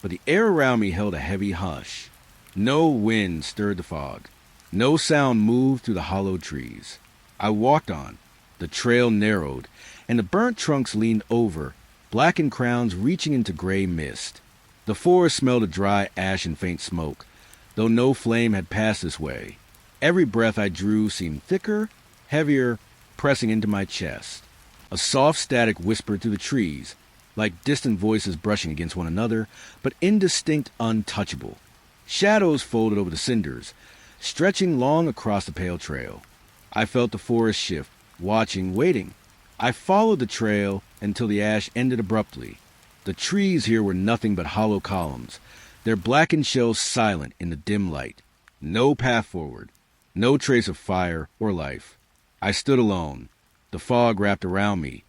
but the air around me held a heavy hush. No wind stirred the fog. No sound moved through the hollowed trees. I walked on. The trail narrowed, and the burnt trunks leaned over, blackened crowns reaching into gray mist. The forest smelled of dry ash and faint smoke, though no flame had passed this way. Every breath I drew seemed thicker, heavier, pressing into my chest. A soft static whispered through the trees, like distant voices brushing against one another, but indistinct, untouchable. Shadows folded over the cinders, stretching long across the pale trail. I felt the forest shift, watching, waiting. I followed the trail until the ash ended abruptly. The trees here were nothing but hollow columns, their blackened shells silent in the dim light. No path forward, no trace of fire or life. I stood alone, the fog wrapped around me,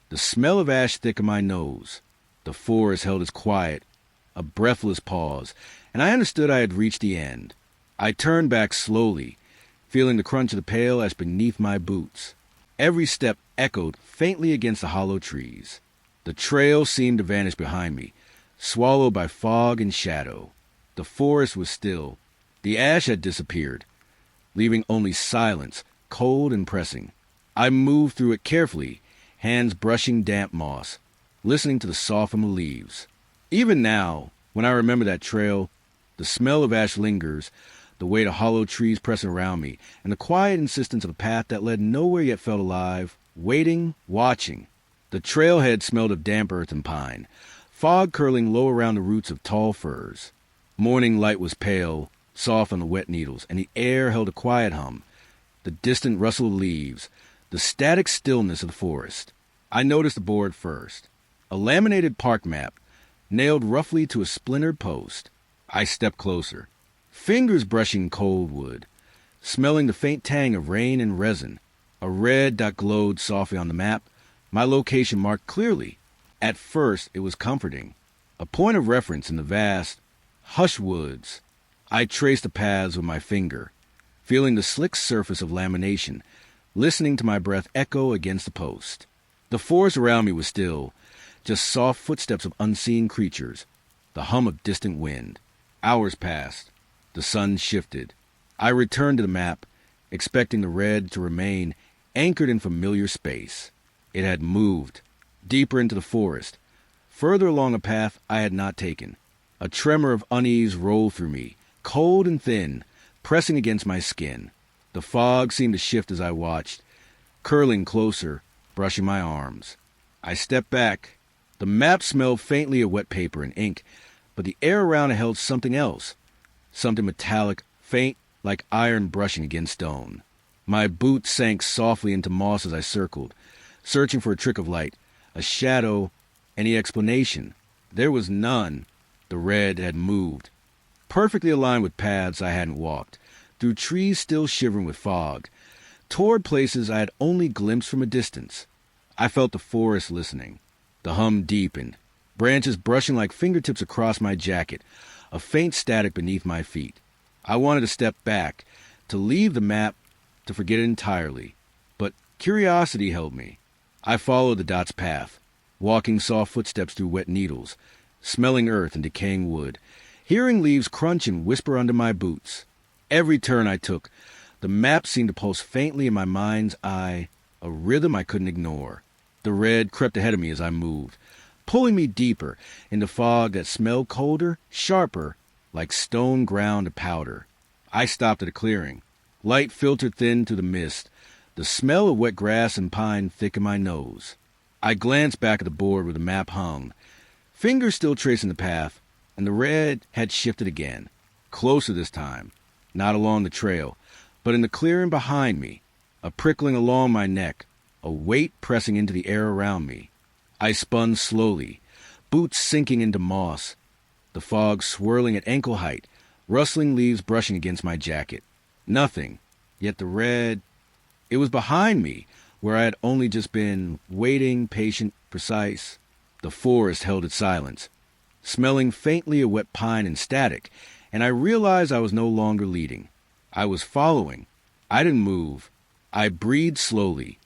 the smell of ash thick in my nose. The forest held its quiet, a breathless pause, and I understood I had reached the end. I turned back slowly, feeling the crunch of the pale ash beneath my boots. Every step echoed faintly against the hollow trees. The trail seemed to vanish behind me, swallowed by fog and shadow. The forest was still. The ash had disappeared, leaving only silence, cold and pressing. I moved through it carefully, hands brushing damp moss, listening to the soft hum of leaves. Even now, when I remember that trail, the smell of ash lingers, the weight of hollow trees pressing around me, and the quiet insistence of a path that led nowhere yet felt alive, waiting, watching. The trailhead smelled of damp earth and pine, fog curling low around the roots of tall firs. Morning light was pale, soft on the wet needles, and the air held a quiet hum, the distant rustle of leaves, the static stillness of the forest. I noticed the board first, a laminated park map, nailed roughly to a splintered post. I stepped closer, fingers brushing cold wood, smelling the faint tang of rain and resin. A red dot glowed softly on the map, my location marked clearly. At first, it was comforting, a point of reference in the vast, hushed woods. I traced the paths with my finger, feeling the slick surface of lamination, listening to my breath echo against the post. The forest around me was still, just soft footsteps of unseen creatures, the hum of distant wind. Hours passed. The sun shifted. I returned to the map, expecting the red to remain anchored in familiar space. It had moved, deeper into the forest, further along a path I had not taken. A tremor of unease rolled through me, cold and thin, pressing against my skin. The fog seemed to shift as I watched, curling closer, brushing my arms. I stepped back. The map smelled faintly of wet paper and ink, but the air around it held something else, something metallic, faint, like iron brushing against stone. My boots sank softly into moss as I circled, searching for a trick of light, a shadow, any explanation. There was none. The red had moved, perfectly aligned with paths I hadn't walked, through trees still shivering with fog, toward places I had only glimpsed from a distance. I felt the forest listening. The hum deepened, branches brushing like fingertips across my jacket, a faint static beneath my feet. I wanted to step back, to leave the map, to forget it entirely, but curiosity held me. I followed the dot's path, walking soft footsteps through wet needles, smelling earth and decaying wood, hearing leaves crunch and whisper under my boots. Every turn I took, the map seemed to pulse faintly in my mind's eye, a rhythm I couldn't ignore. The red crept ahead of me as I moved, pulling me deeper into fog that smelled colder, sharper, like stone ground to powder. I stopped at a clearing. Light filtered thin through the mist, the smell of wet grass and pine thick in my nose. I glanced back at the board where the map hung, fingers still tracing the path, and the red had shifted again, closer this time, not along the trail, but in the clearing behind me, a prickling along my neck, a weight pressing into the air around me. I spun slowly, boots sinking into moss, the fog swirling at ankle height, rustling leaves brushing against my jacket. Nothing, yet the red, it was behind me, where I had only just been, waiting, patient, precise. The forest held its silence, smelling faintly of wet pine and static, and I realized I was no longer leading. I was following. I didn't move. I breathed slowly,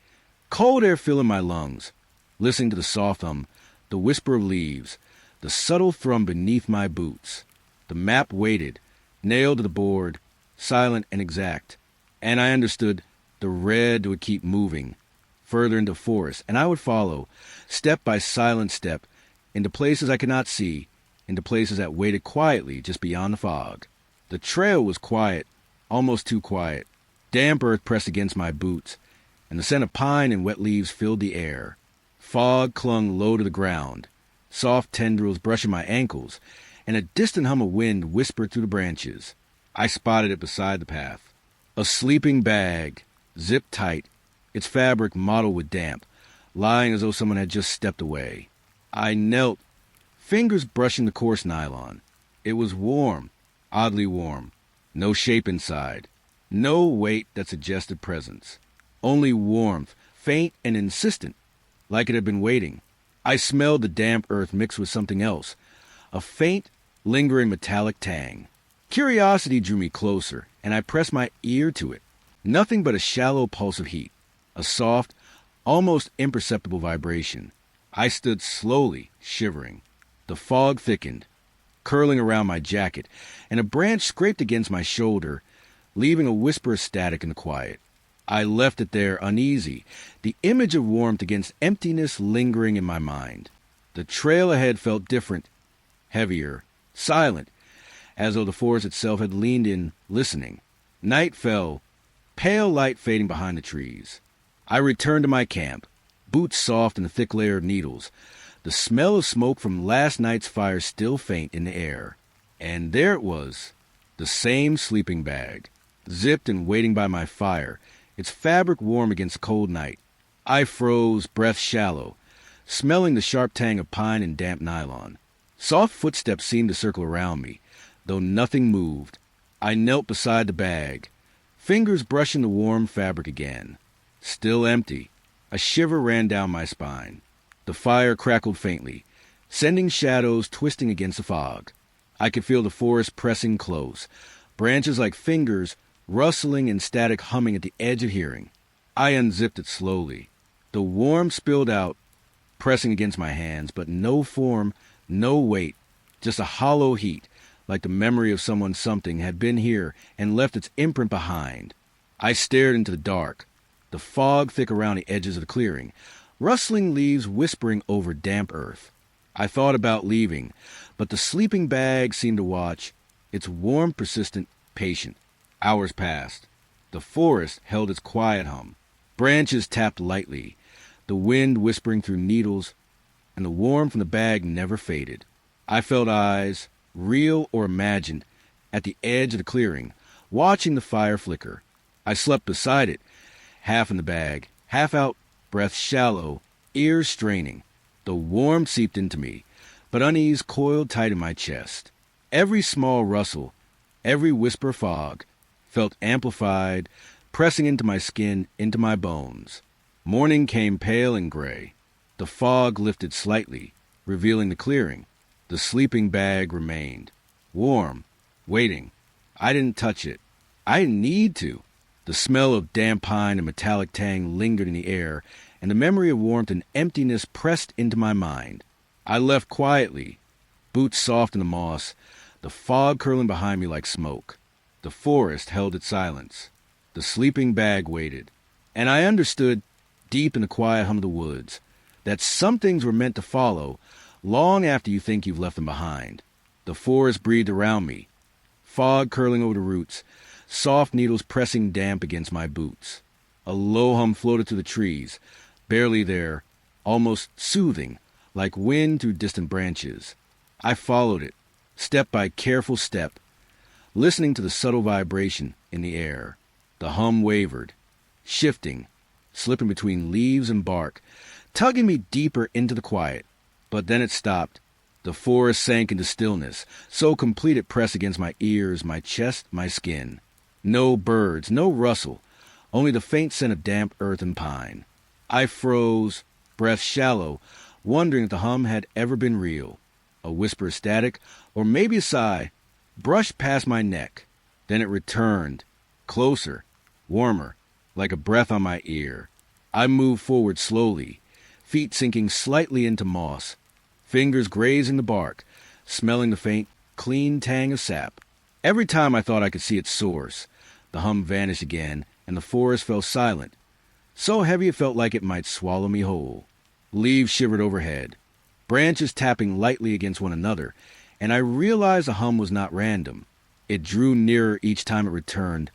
cold air filling my lungs, listening to the soft hum, the whisper of leaves, the subtle thrum beneath my boots. The map waited, nailed to the board, silent and exact, and I understood the red would keep moving, further into forest, and I would follow, step by silent step, into places I could not see, into places that waited quietly just beyond the fog. The trail was quiet, almost too quiet. Damp earth pressed against my boots, and the scent of pine and wet leaves filled the air. Fog clung low to the ground, soft tendrils brushing my ankles, and a distant hum of wind whispered through the branches. I spotted it beside the path. A sleeping bag, zipped tight, its fabric mottled with damp, lying as though someone had just stepped away. I knelt, fingers brushing the coarse nylon. It was warm, oddly warm. No shape inside. No weight that suggested presence. Only warmth, faint and insistent, like it had been waiting. I smelled the damp earth mixed with something else, a faint, lingering metallic tang. Curiosity drew me closer, and I pressed my ear to it. Nothing but a shallow pulse of heat, a soft, almost imperceptible vibration. I stood slowly, shivering. The fog thickened, curling around my jacket, and a branch scraped against my shoulder, leaving a whisper of static in the quiet. I left it there uneasy, the image of warmth against emptiness lingering in my mind. The trail ahead felt different, heavier, silent, as though the forest itself had leaned in, listening. Night fell, pale light fading behind the trees. I returned to my camp, boots soft in the thick layer of needles, the smell of smoke from last night's fire still faint in the air. And there it was, the same sleeping bag, zipped and waiting by my fire, its fabric warm against the cold night. I froze, breath shallow, smelling the sharp tang of pine and damp nylon. Soft footsteps seemed to circle around me, though nothing moved. I knelt beside the bag, fingers brushing the warm fabric again. Still empty. A shiver ran down my spine. The fire crackled faintly, sending shadows twisting against the fog. I could feel the forest pressing close, branches like fingers rustling and static humming at the edge of hearing. I unzipped it slowly. The warmth spilled out, pressing against my hands, but no form, no weight, just a hollow heat, like the memory of something had been here and left its imprint behind. I stared into the dark, the fog thick around the edges of the clearing, rustling leaves whispering over damp earth. I thought about leaving, but the sleeping bag seemed to watch, its warm, persistent, patient. Hours passed. The forest held its quiet hum. Branches tapped lightly, the wind whispering through needles, and the warmth from the bag never faded. I felt eyes, real or imagined, at the edge of the clearing, watching the fire flicker. I slept beside it, half in the bag, half out, breath shallow, ears straining. The warmth seeped into me, but unease coiled tight in my chest. Every small rustle, every whisper fog, felt amplified, pressing into my skin, into my bones. Morning came pale and gray. The fog lifted slightly, revealing the clearing. The sleeping bag remained, warm, waiting. I didn't touch it. I didn't need to. The smell of damp pine and metallic tang lingered in the air, and the memory of warmth and emptiness pressed into my mind. I left quietly, boots soft in the moss, the fog curling behind me like smoke. The forest held its silence. The sleeping bag waited. And I understood, deep in the quiet hum of the woods, that some things were meant to follow long after you think you've left them behind. The forest breathed around me, fog curling over the roots, soft needles pressing damp against my boots. A low hum floated through the trees, barely there, almost soothing, like wind through distant branches. I followed it, step by careful step, listening to the subtle vibration in the air. The hum wavered, shifting, slipping between leaves and bark, tugging me deeper into the quiet. But then it stopped. The forest sank into stillness, so complete it pressed against my ears, my chest, my skin. No birds, no rustle, only the faint scent of damp earth and pine. I froze, breath shallow, wondering if the hum had ever been real. A whisper of static, or maybe a sigh, brushed past my neck. Then it returned, closer, warmer, like a breath on my ear. I moved forward slowly, feet sinking slightly into moss, fingers grazing the bark, smelling the faint, clean tang of sap. Every time I thought I could see its source, the hum vanished again, and the forest fell silent, so heavy it felt like it might swallow me whole. Leaves shivered overhead, branches tapping lightly against one another, and I realized the hum was not random. It drew nearer each time it returned,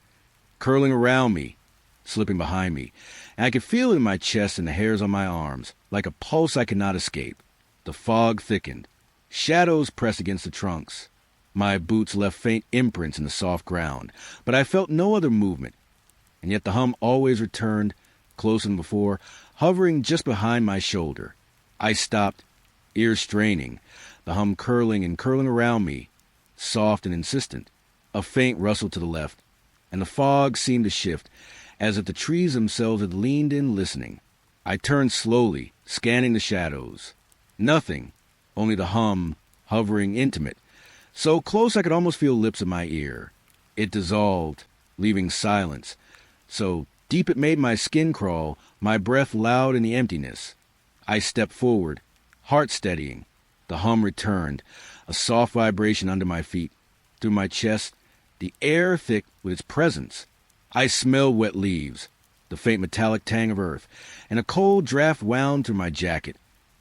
curling around me, slipping behind me, and I could feel it in my chest and the hairs on my arms, like a pulse I could not escape. The fog thickened. Shadows pressed against the trunks. My boots left faint imprints in the soft ground, but I felt no other movement, and yet the hum always returned, closer than before, hovering just behind my shoulder. I stopped, ears straining, the hum curling and curling around me, soft and insistent. A faint rustle to the left, and the fog seemed to shift, as if the trees themselves had leaned in listening. I turned slowly, scanning the shadows. Nothing, only the hum, hovering intimate, so close I could almost feel lips at my ear. It dissolved, leaving silence, so deep it made my skin crawl, my breath loud in the emptiness. I stepped forward, heart steadying. The hum returned, a soft vibration under my feet, through my chest, the air thick with its presence. I smelled wet leaves, the faint metallic tang of earth, and a cold draft wound through my jacket,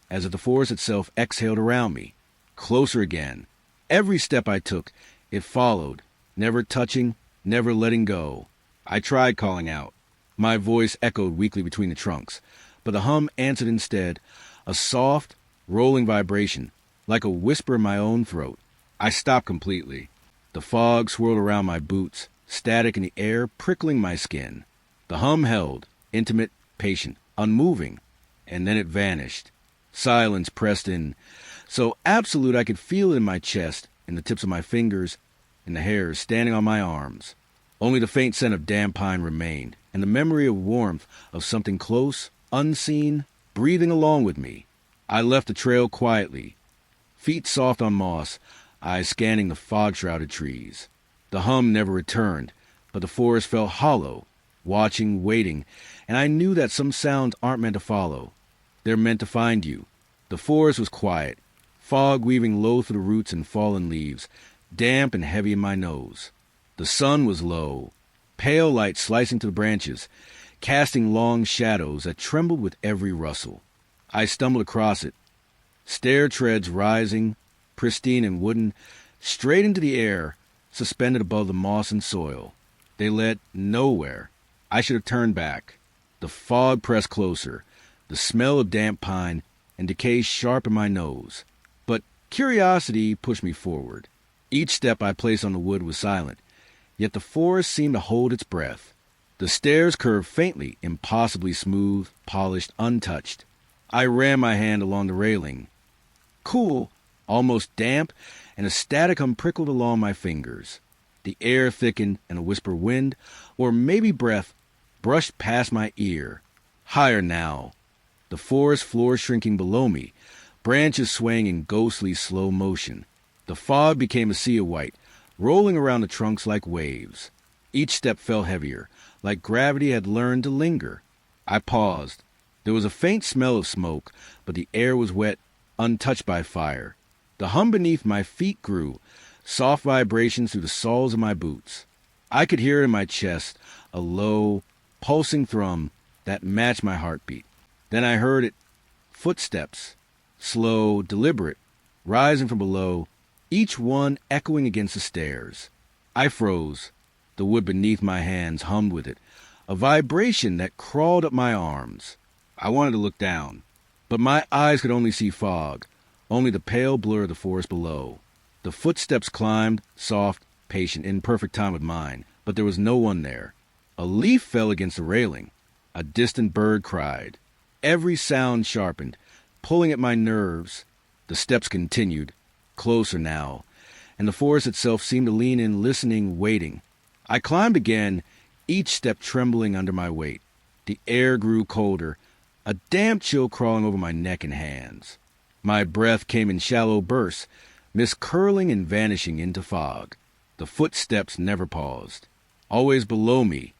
as if the forest itself exhaled around me. Closer again. Every step I took, it followed, never touching, never letting go. I tried calling out. My voice echoed weakly between the trunks, but the hum answered instead, a soft, rolling vibration, like a whisper in my own throat. I stopped completely. The fog swirled around my boots, static in the air, prickling my skin. The hum held, intimate, patient, unmoving, and then it vanished. Silence pressed in, so absolute I could feel it in my chest, in the tips of my fingers, in the hairs standing on my arms. Only the faint scent of damp pine remained, and the memory of warmth of something close, unseen, breathing along with me. I left the trail quietly, feet soft on moss, eyes scanning the fog-shrouded trees. The hum never returned, but the forest felt hollow, watching, waiting, and I knew that some sounds aren't meant to follow. They're meant to find you. The forest was quiet, fog weaving low through the roots and fallen leaves, damp and heavy in my nose. The sun was low, pale light slicing through the branches, casting long shadows that trembled with every rustle. I stumbled across it, stair treads rising, pristine and wooden, straight into the air, suspended above the moss and soil. They led nowhere. I should have turned back. The fog pressed closer, the smell of damp pine and decay sharp in my nose. But curiosity pushed me forward. Each step I placed on the wood was silent, yet the forest seemed to hold its breath. The stairs curved faintly, impossibly smooth, polished, untouched. I ran my hand along the railing. Cool, almost damp, and a static hum prickled along my fingers. The air thickened, and a whisper wind, or maybe breath, brushed past my ear. Higher now. The forest floor shrinking below me, branches swaying in ghostly slow motion. The fog became a sea of white, rolling around the trunks like waves. Each step fell heavier, like gravity had learned to linger. I paused. There was a faint smell of smoke, but the air was wet, untouched by fire. The hum beneath my feet grew, soft vibrations through the soles of my boots. I could hear in my chest a low, pulsing thrum that matched my heartbeat. Then I heard it, footsteps, slow, deliberate, rising from below, each one echoing against the stairs. I froze. The wood beneath my hands hummed with it, a vibration that crawled up my arms. I wanted to look down, but my eyes could only see fog, only the pale blur of the forest below. The footsteps climbed, soft, patient, in perfect time with mine, but there was no one there. A leaf fell against the railing. A distant bird cried. Every sound sharpened, pulling at my nerves. The steps continued, closer now, and the forest itself seemed to lean in, listening, waiting. I climbed again, each step trembling under my weight. The air grew colder, a damp chill crawling over my neck and hands. My breath came in shallow bursts, mist curling and vanishing into fog. The footsteps never paused. Always below me,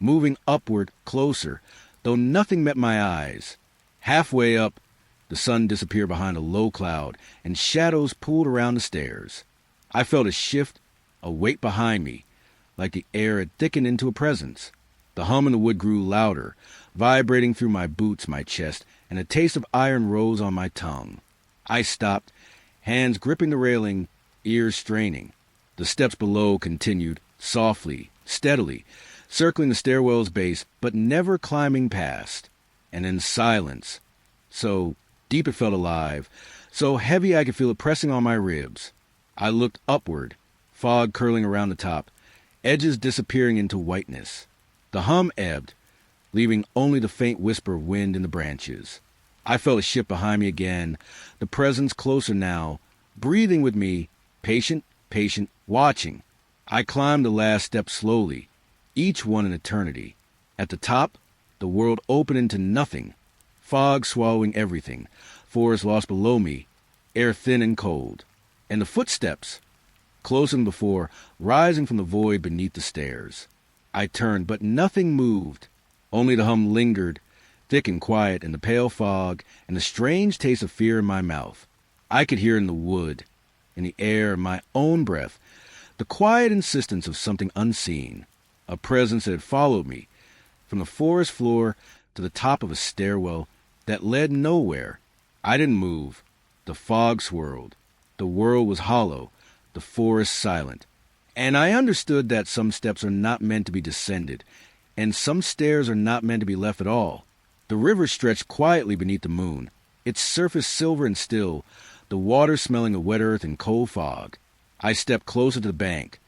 moving upward, closer, though nothing met my eyes. Halfway up, the sun disappeared behind a low cloud, and shadows pooled around the stairs. I felt a shift, a weight behind me, like the air had thickened into a presence. The hum in the wood grew louder, vibrating through my boots, my chest, and a taste of iron rose on my tongue. I stopped, hands gripping the railing, ears straining. The steps below continued, softly, steadily, circling the stairwell's base, but never climbing past. And in silence, so deep it felt alive, so heavy I could feel it pressing on my ribs. I looked upward, fog curling around the top, edges disappearing into whiteness. The hum ebbed, leaving only the faint whisper of wind in the branches. I felt a shift behind me again, the presence closer now, breathing with me, patient, watching. I climbed the last step slowly, each one an eternity. At the top, the world opened into nothing, fog swallowing everything, forest lost below me, air thin and cold. And the footsteps, closer than before, rising from the void beneath the stairs. I turned, but nothing moved. Only the hum lingered, thick and quiet in the pale fog, and the strange taste of fear in my mouth. I could hear in the wood, in the air, in my own breath, the quiet insistence of something unseen, a presence that had followed me from the forest floor to the top of a stairwell that led nowhere. I didn't move. The fog swirled. The world was hollow, the forest silent. And I understood that some steps are not meant to be descended, and some stairs are not meant to be left at all. The river stretched quietly beneath the moon, its surface silver and still, the water smelling of wet earth and cold fog. I stepped closer to the bank,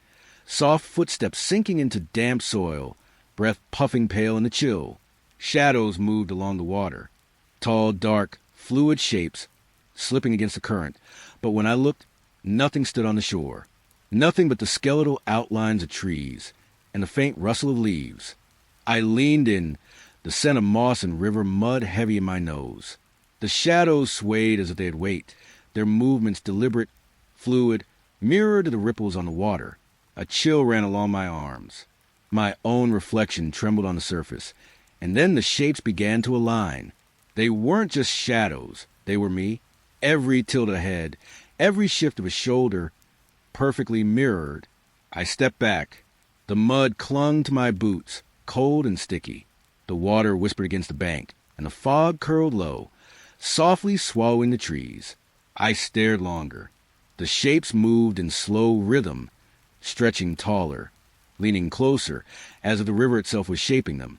soft footsteps sinking into damp soil, breath puffing pale in the chill. Shadows moved along the water, tall, dark, fluid shapes, slipping against the current. But when I looked, nothing stood on the shore. Nothing but the skeletal outlines of trees and the faint rustle of leaves. I leaned in, the scent of moss and river mud heavy in my nose. The shadows swayed as if they'd wait, their movements deliberate, fluid, mirrored to the ripples on the water. A chill ran along my arms. My own reflection trembled on the surface, and then the shapes began to align. They weren't just shadows, they were me. Every tilt of a head, every shift of a shoulder, perfectly mirrored. I stepped back, The mud clung to my boots, cold and sticky. The water whispered against the bank, and the fog curled low, softly swallowing the trees. I stared longer. The shapes moved in slow rhythm, stretching taller, leaning closer, as if the river itself was shaping them,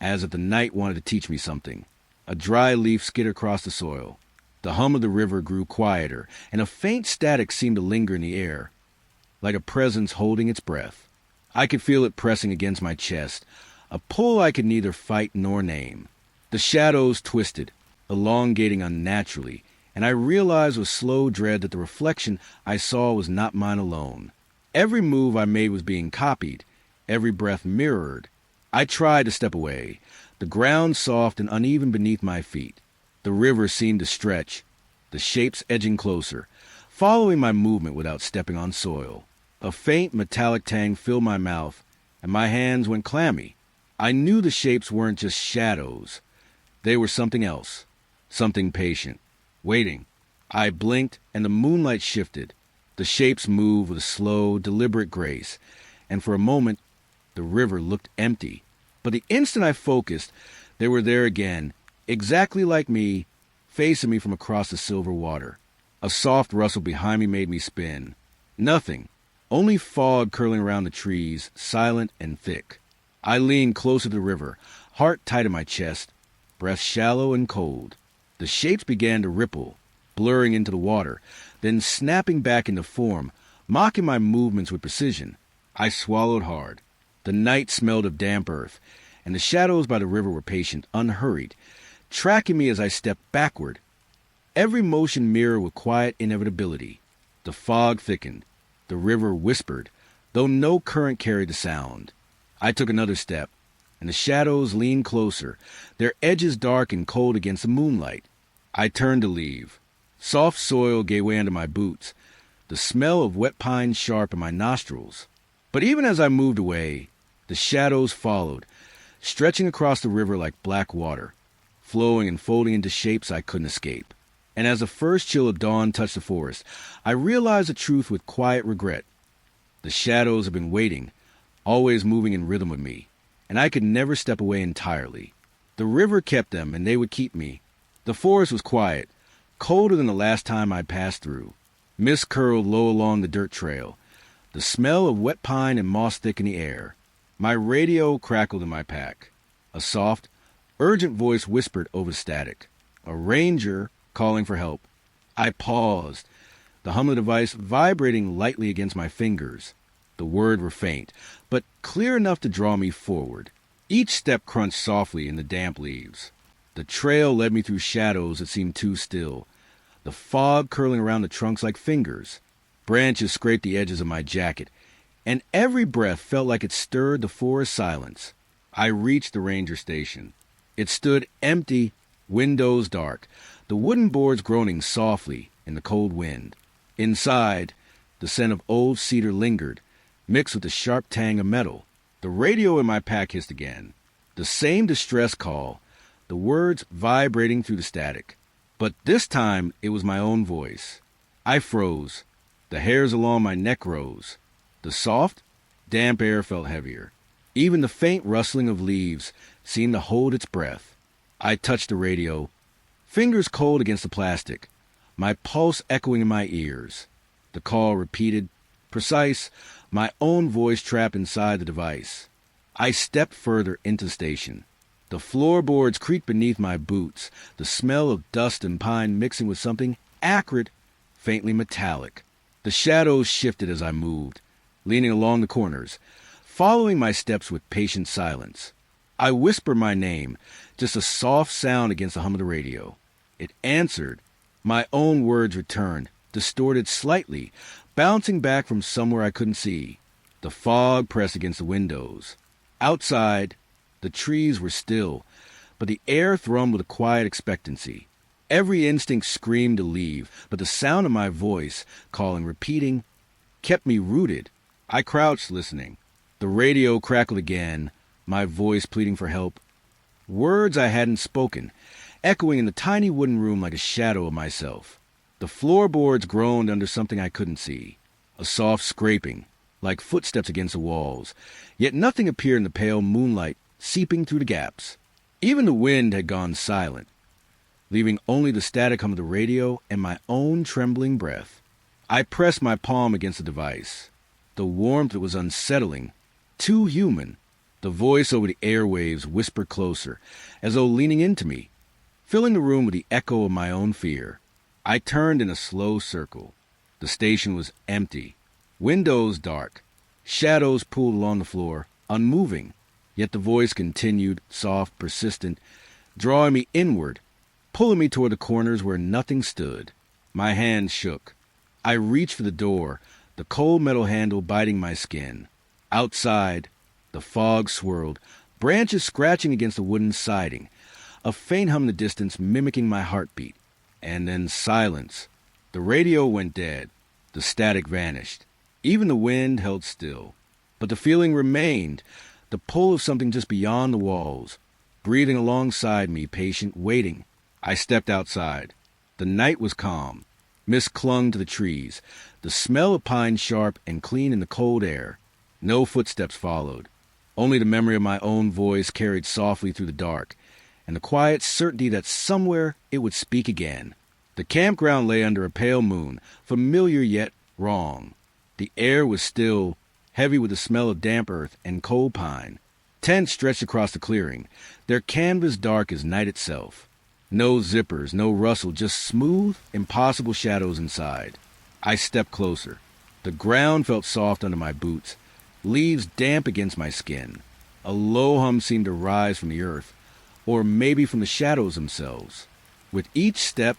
as if the night wanted to teach me something. A dry leaf skittered across the soil. The hum of the river grew quieter, and a faint static seemed to linger in the air, like a presence holding its breath. I could feel it pressing against my chest, a pull I could neither fight nor name. The shadows twisted, elongating unnaturally, and I realized with slow dread that the reflection I saw was not mine alone. Every move I made was being copied, every breath mirrored. I tried to step away, the ground soft and uneven beneath my feet. The river seemed to stretch, the shapes edging closer, following my movement without stepping on soil. A faint metallic tang filled my mouth, and my hands went clammy. I knew the shapes weren't just shadows. They were something else, something patient, waiting. I blinked, and the moonlight shifted. The shapes moved with a slow, deliberate grace, and for a moment the river looked empty. But the instant I focused, they were there again, exactly like me, facing me from across the silver water. A soft rustle behind me made me spin. Nothing, only fog curling around the trees, silent and thick. I leaned closer to the river, heart tight in my chest, breath shallow and cold. The shapes began to ripple, blurring into the water, then snapping back into form, mocking my movements with precision. I swallowed hard. The night smelled of damp earth, and the shadows by the river were patient, unhurried, tracking me as I stepped backward. Every motion mirrored with quiet inevitability. The fog thickened. The river whispered, though no current carried the sound. I took another step, and the shadows leaned closer, their edges dark and cold against the moonlight. I turned to leave. Soft soil gave way under my boots, the smell of wet pine sharp in my nostrils. But even as I moved away, the shadows followed, stretching across the river like black water, flowing and folding into shapes I couldn't escape. And as the first chill of dawn touched the forest, I realized the truth with quiet regret. The shadows had been waiting, always moving in rhythm with me, and I could never step away entirely. The river kept them, and they would keep me. The forest was quiet, colder than the last time I'd passed through. Mist curled low along the dirt trail. The smell of wet pine and moss thick in the air. My radio crackled in my pack. A soft, urgent voice whispered over static. A ranger calling for help. I paused, the hum of the device vibrating lightly against my fingers. The words were faint, but clear enough to draw me forward. Each step crunched softly in the damp leaves. The trail led me through shadows that seemed too still, the fog curling around the trunks like fingers. Branches scraped the edges of my jacket, and every breath felt like it stirred the forest silence. I reached the ranger station. It stood empty, windows dark, the wooden boards groaning softly in the cold wind. Inside, the scent of old cedar lingered, mixed with the sharp tang of metal. The radio in my pack hissed again. The same distress call, the words vibrating through the static. But this time it was my own voice. I froze. The hairs along my neck rose. The soft, damp air felt heavier. Even the faint rustling of leaves seemed to hold its breath. I touched the radio, fingers cold against the plastic, my pulse echoing in my ears. The call repeated, precise, my own voice trapped inside the device. I stepped further into the station. The floorboards creaked beneath my boots, the smell of dust and pine mixing with something acrid, faintly metallic. The shadows shifted as I moved, leaning along the corners, following my steps with patient silence. I whispered my name, just a soft sound against the hum of the radio. It answered. My own words returned, distorted slightly, bouncing back from somewhere I couldn't see. The fog pressed against the windows. Outside, the trees were still, but the air thrummed with a quiet expectancy. Every instinct screamed to leave, but the sound of my voice, calling, repeating, kept me rooted. I crouched, listening. The radio crackled again, my voice pleading for help. Words I hadn't spoken, echoing in the tiny wooden room like a shadow of myself. The floorboards groaned under something I couldn't see. A soft scraping, like footsteps against the walls, yet nothing appeared in the pale moonlight seeping through the gaps. Even the wind had gone silent, leaving only the static hum of the radio and my own trembling breath. I pressed my palm against the device. The warmth was unsettling, too human. The voice over the airwaves whispered closer, as though leaning into me, filling the room with the echo of my own fear. I turned in a slow circle. The station was empty, windows dark, shadows pooled along the floor, unmoving. Yet the voice continued, soft, persistent, drawing me inward, pulling me toward the corners where nothing stood. My hands shook. I reached for the door, the cold metal handle biting my skin. Outside, the fog swirled, branches scratching against the wooden siding, a faint hum in the distance mimicking my heartbeat. And then silence. The radio went dead. The static vanished. Even the wind held still. But the feeling remained, the pull of something just beyond the walls, breathing alongside me, patient, waiting. I stepped outside. The night was calm. Mist clung to the trees, the smell of pine sharp and clean in the cold air. No footsteps followed. Only the memory of my own voice carried softly through the dark, and the quiet certainty that somewhere it would speak again. The campground lay under a pale moon, familiar yet wrong. The air was still, heavy with the smell of damp earth and cold pine. Tents stretched across the clearing, their canvas dark as night itself. No zippers, no rustle, just smooth, impossible shadows inside. I stepped closer. The ground felt soft under my boots, leaves damp against my skin. A low hum seemed to rise from the earth, or maybe from the shadows themselves. With each step,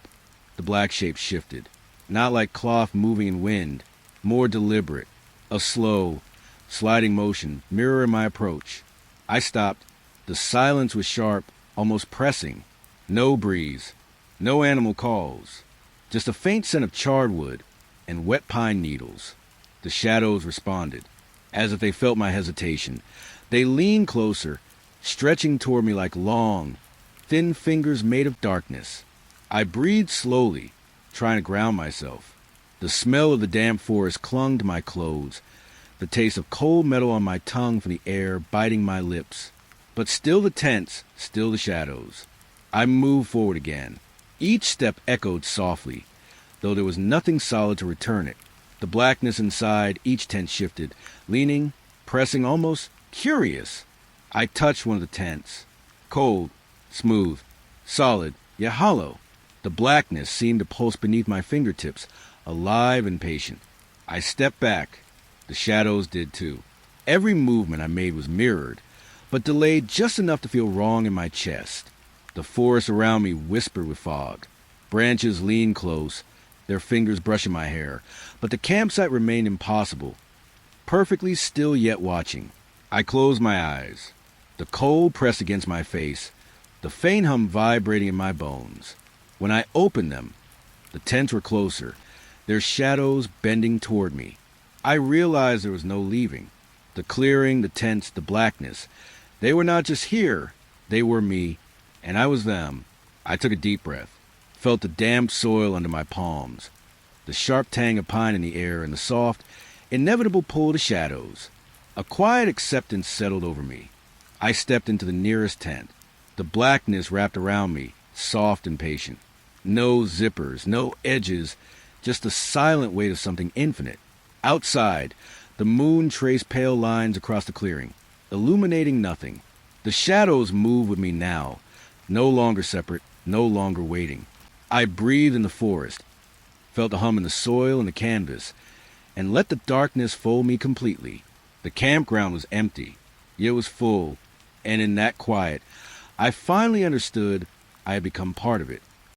the black shape shifted, not like cloth moving in wind, more deliberate, a slow, sliding motion mirroring my approach. I stopped. The silence was sharp, almost pressing. No breeze, no animal calls, just a faint scent of charred wood and wet pine needles. The shadows responded, as if they felt my hesitation. They leaned closer, stretching toward me like long, thin fingers made of darkness. I breathed slowly, trying to ground myself. The smell of the damp forest clung to my clothes, the taste of cold metal on my tongue from the air biting my lips. But still the tents, still the shadows. I moved forward again. Each step echoed softly, though there was nothing solid to return it. The blackness inside each tent shifted, leaning, pressing, almost curious. I touched one of the tents. Cold, smooth, solid, yet hollow. The blackness seemed to pulse beneath my fingertips, alive and patient. I stepped back. The shadows did too. Every movement I made was mirrored, but delayed just enough to feel wrong in my chest. The forest around me whispered with fog. Branches leaned close, their fingers brushing my hair, but the campsite remained impossible, perfectly still yet watching. I closed my eyes. The cold pressed against my face, the faint hum vibrating in my bones. When I opened them, the tents were closer, their shadows bending toward me. I realized there was no leaving. The clearing, the tents, the blackness, they were not just here, they were me. And I was them. I took a deep breath, felt the damp soil under my palms, the sharp tang of pine in the air, and the soft, inevitable pull of the shadows. A quiet acceptance settled over me. I stepped into the nearest tent. The blackness wrapped around me, soft and patient. No zippers, no edges, just the silent weight of something infinite. Outside, the moon traced pale lines across the clearing, illuminating nothing. The shadows moved with me now, no longer separate, no longer waiting. I breathed in the forest, felt the hum in the soil and the canvas, and let the darkness fold me completely. The campground was empty, yet it was full, and in that quiet, I finally understood I had become part of it.